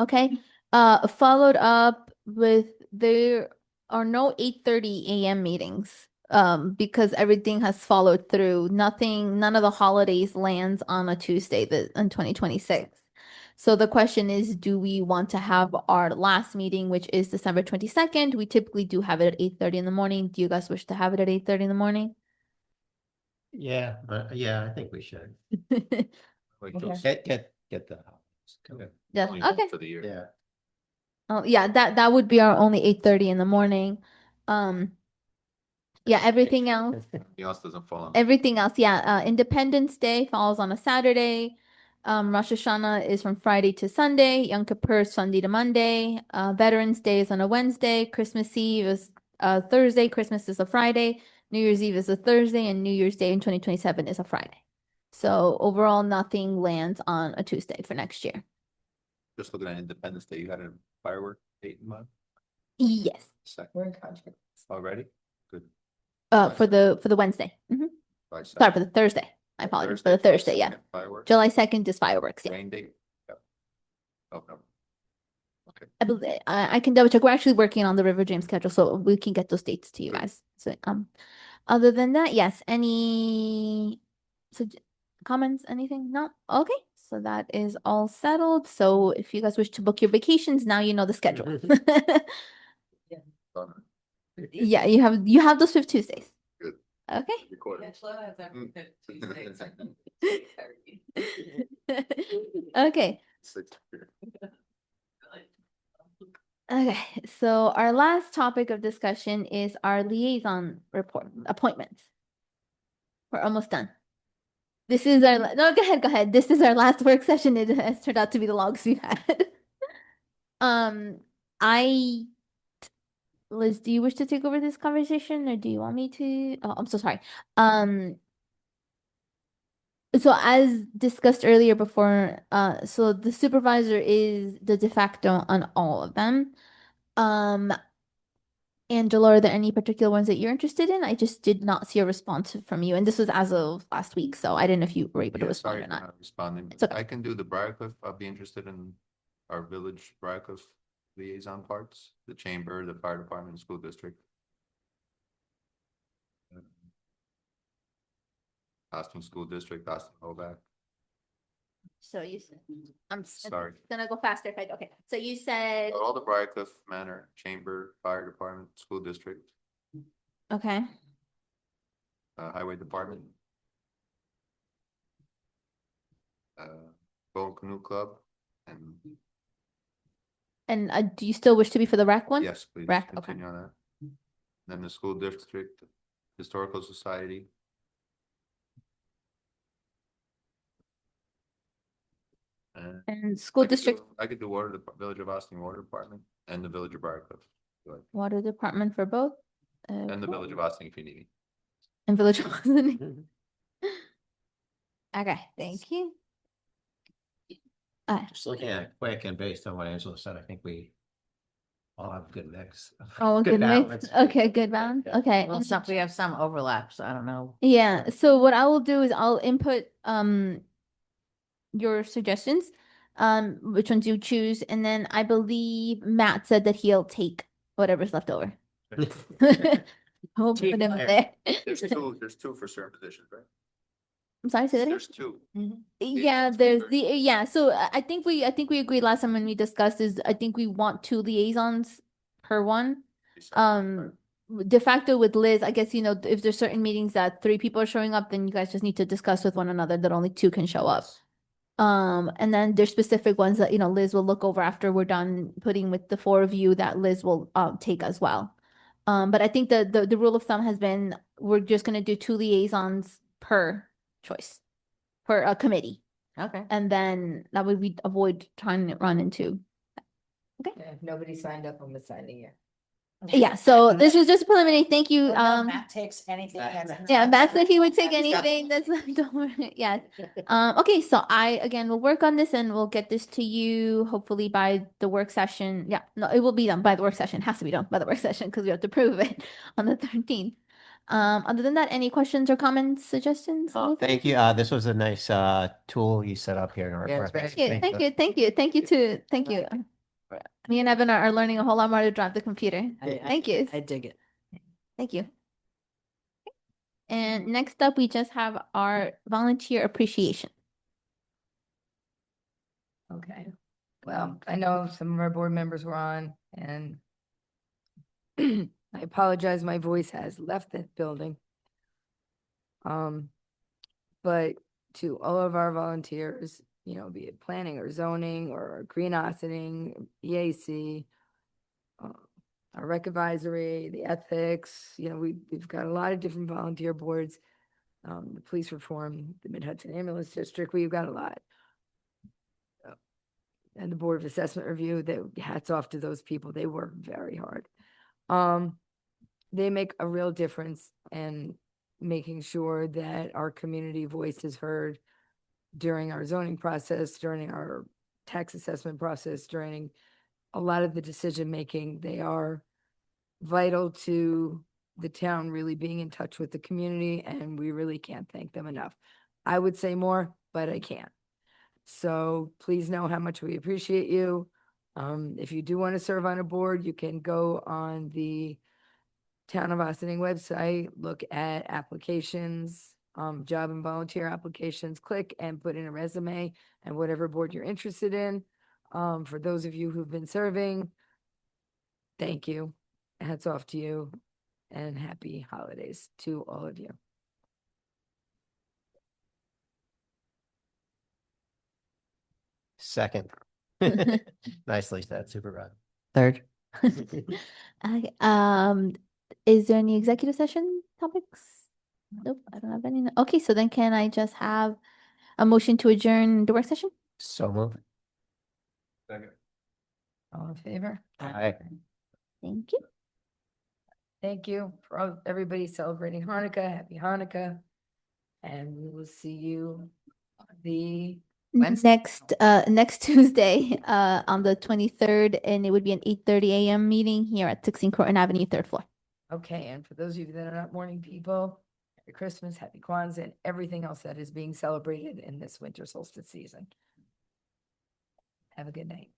Okay. Followed up with there are no 8:30 a.m. meetings. Because everything has followed through. None of the holidays lands on a Tuesday in 2026. So the question is, do we want to have our last meeting, which is December 22nd? We typically do have it at 8:30 in the morning. Do you guys wish to have it at 8:30 in the morning? Yeah, I think we should. Like Okay. those- Get the. Okay. Yeah, Only okay. For the year. Yeah. Oh, yeah, that would be our only 8:30 in the morning. Yeah, everything else. Everything else doesn't fall on. Everything else, yeah. Independence Day falls on a Saturday. Rosh Hashanah is from Friday to Sunday. Yom Kippur Sunday to Monday. Veterans Day is on a Wednesday. Christmas Eve is Thursday. Christmas is a Friday. New Year's Eve is a Thursday, and New Year's Day in 2027 is a Friday. So overall, nothing lands on a Tuesday for next year. Just looking at Independence Day, you had a firework date in mind? Yes. Second We're in contract. already? Good. For the Wednesday. July Sorry, 2nd. for the Thursday. I apologize. For the July Thursday, yeah. 2nd, Fireworks. July 2nd is fireworks, yeah. Rain date? Yep. Oh, no. Okay. I believe I can double check. We're actually working on the River James schedule, so we can get those dates to you Good. guys. So other than that, yes. Any comments? Anything? No? Okay. So that is all settled. So if you guys wish to book your vacations, now you know the schedule. Done. Yeah, you have those 5 Tuesdays. Good. Okay. Recorded. Okay. 6 here. Okay, so our last topic of discussion is our liaison report appointments. We're almost done. This is our no, go ahead. This is our last work session. It has turned out to be the longest we've had. Liz, do you wish to take over this conversation, or do you want me to? Oh, I'm so sorry. So as discussed earlier before, so the supervisor is the de facto on all of them. Angela, are there any particular ones that you're interested in? I just did not see a response from you, and this was as of last week, so I didn't know if you were able to Yeah, respond sorry or for not. not responding. It's okay. I can do the Briarcliff. I'll be interested in our village Briarcliff liaison parts, the chamber, the fire department, school district. Austin School District, Austin Hoback. So you said, I'm Sorry. gonna go faster if I, okay. So you said, All the Briarcliff Manor, chamber, fire department, school district, okay, highway department. Boat Canoe Club and do you still wish to be for the rec one? yes, please Rec, okay. continue on that. Then the school district, historical society. And school district, I could do the Village of Austin Water Department and the Village of Briarcliff. Go ahead. water department for both? And the Village of Austin if you need me. And village of Ossining. Okay, thank you. Just looking at it quick and based on what Angela said, I think we all have a good mix. Oh, good mix. balance. Okay, good balance. Yeah. Okay. Well, we have some overlaps. I don't know. Yeah, so what I will do is I'll input your suggestions, which ones you choose, and then I believe Matt said that he'll take whatever's left over. We'll put him there. There's two for certain positions, right? I'm sorry, say that again? There's two. Yeah, there's the yeah. So I think we agreed last time when we discussed is I think we want 2 liaisons per one. De facto with Liz, I guess if there's certain meetings that 3 people are showing up, then you guys just need to discuss with one another that only 2 can show up. And then there's specific ones that Liz will look over after we're done putting with the 4 of you that Liz will take as well. But I think the rule of thumb has been we're just gonna do 2 liaisons per choice per a committee, Okay. and then that way we avoid trying to run into. If nobody signed up, I'm assigning you. Yeah, so this was just preliminary. Thank you. Matt takes anything. Yeah, Matt said he would take anything that's left over. Yes. Okay, so I again will work on this and we'll get this to you hopefully by the work session. Yeah, no, it will be done by the work session. It has to be done by the work session because we have to prove it on the 13th. Other than that, any questions or comments, suggestions? Oh, thank you. This was a nice tool you set up here in our. Yeah, it's very Thank you. Me and Evan are learning a whole lot more to drive the computer. Thank you. I dig it. Thank you. And next up, we just have our volunteer appreciation. Okay. Well, I know some of our board members were on and I apologize, my voice has left the building. But to all of our volunteers, be it planning or zoning or green Ossining, EAC, our rec advisory, the ethics, we've got a lot of different volunteer boards. The police reform, the Mid-Hudson Ambulance District, we've got a lot. And the Board of Assessment Review, hats off to those people. They work very hard. They make a real difference in making sure that our community voice is heard during our zoning process, during our tax assessment process, during a lot of the decision making. They are vital to the town really being in touch with the community, and we really can't thank them enough. I would say more, but I can't. So please know how much we appreciate you. If you do want to serve on a board, you can go on the Town of Ossining website, look at applications, job and volunteer applications, click and put in a resume and whatever board you're interested in. For those of you who've been serving, thank you. Hats off to you and happy holidays to all of you. Second. Nicely said, Supervisor. Third. Is there any executive session topics? Nope, I don't have any. Okay, so then can I just have a motion to adjourn the work session? So moved. All in favor? Aye. Thank you. Thank you for everybody celebrating Hanukkah. Happy Hanukkah. And we will see you the Wednesday? Next Tuesday, on the 23rd, and it would be an 8:30 a.m. meeting here at 16 Croton Avenue, 3rd floor. Okay, and for those of you that are not morning people, Merry Christmas, Happy Kwanzaa, and everything else that is being celebrated in this winter solstice season. Have a good night.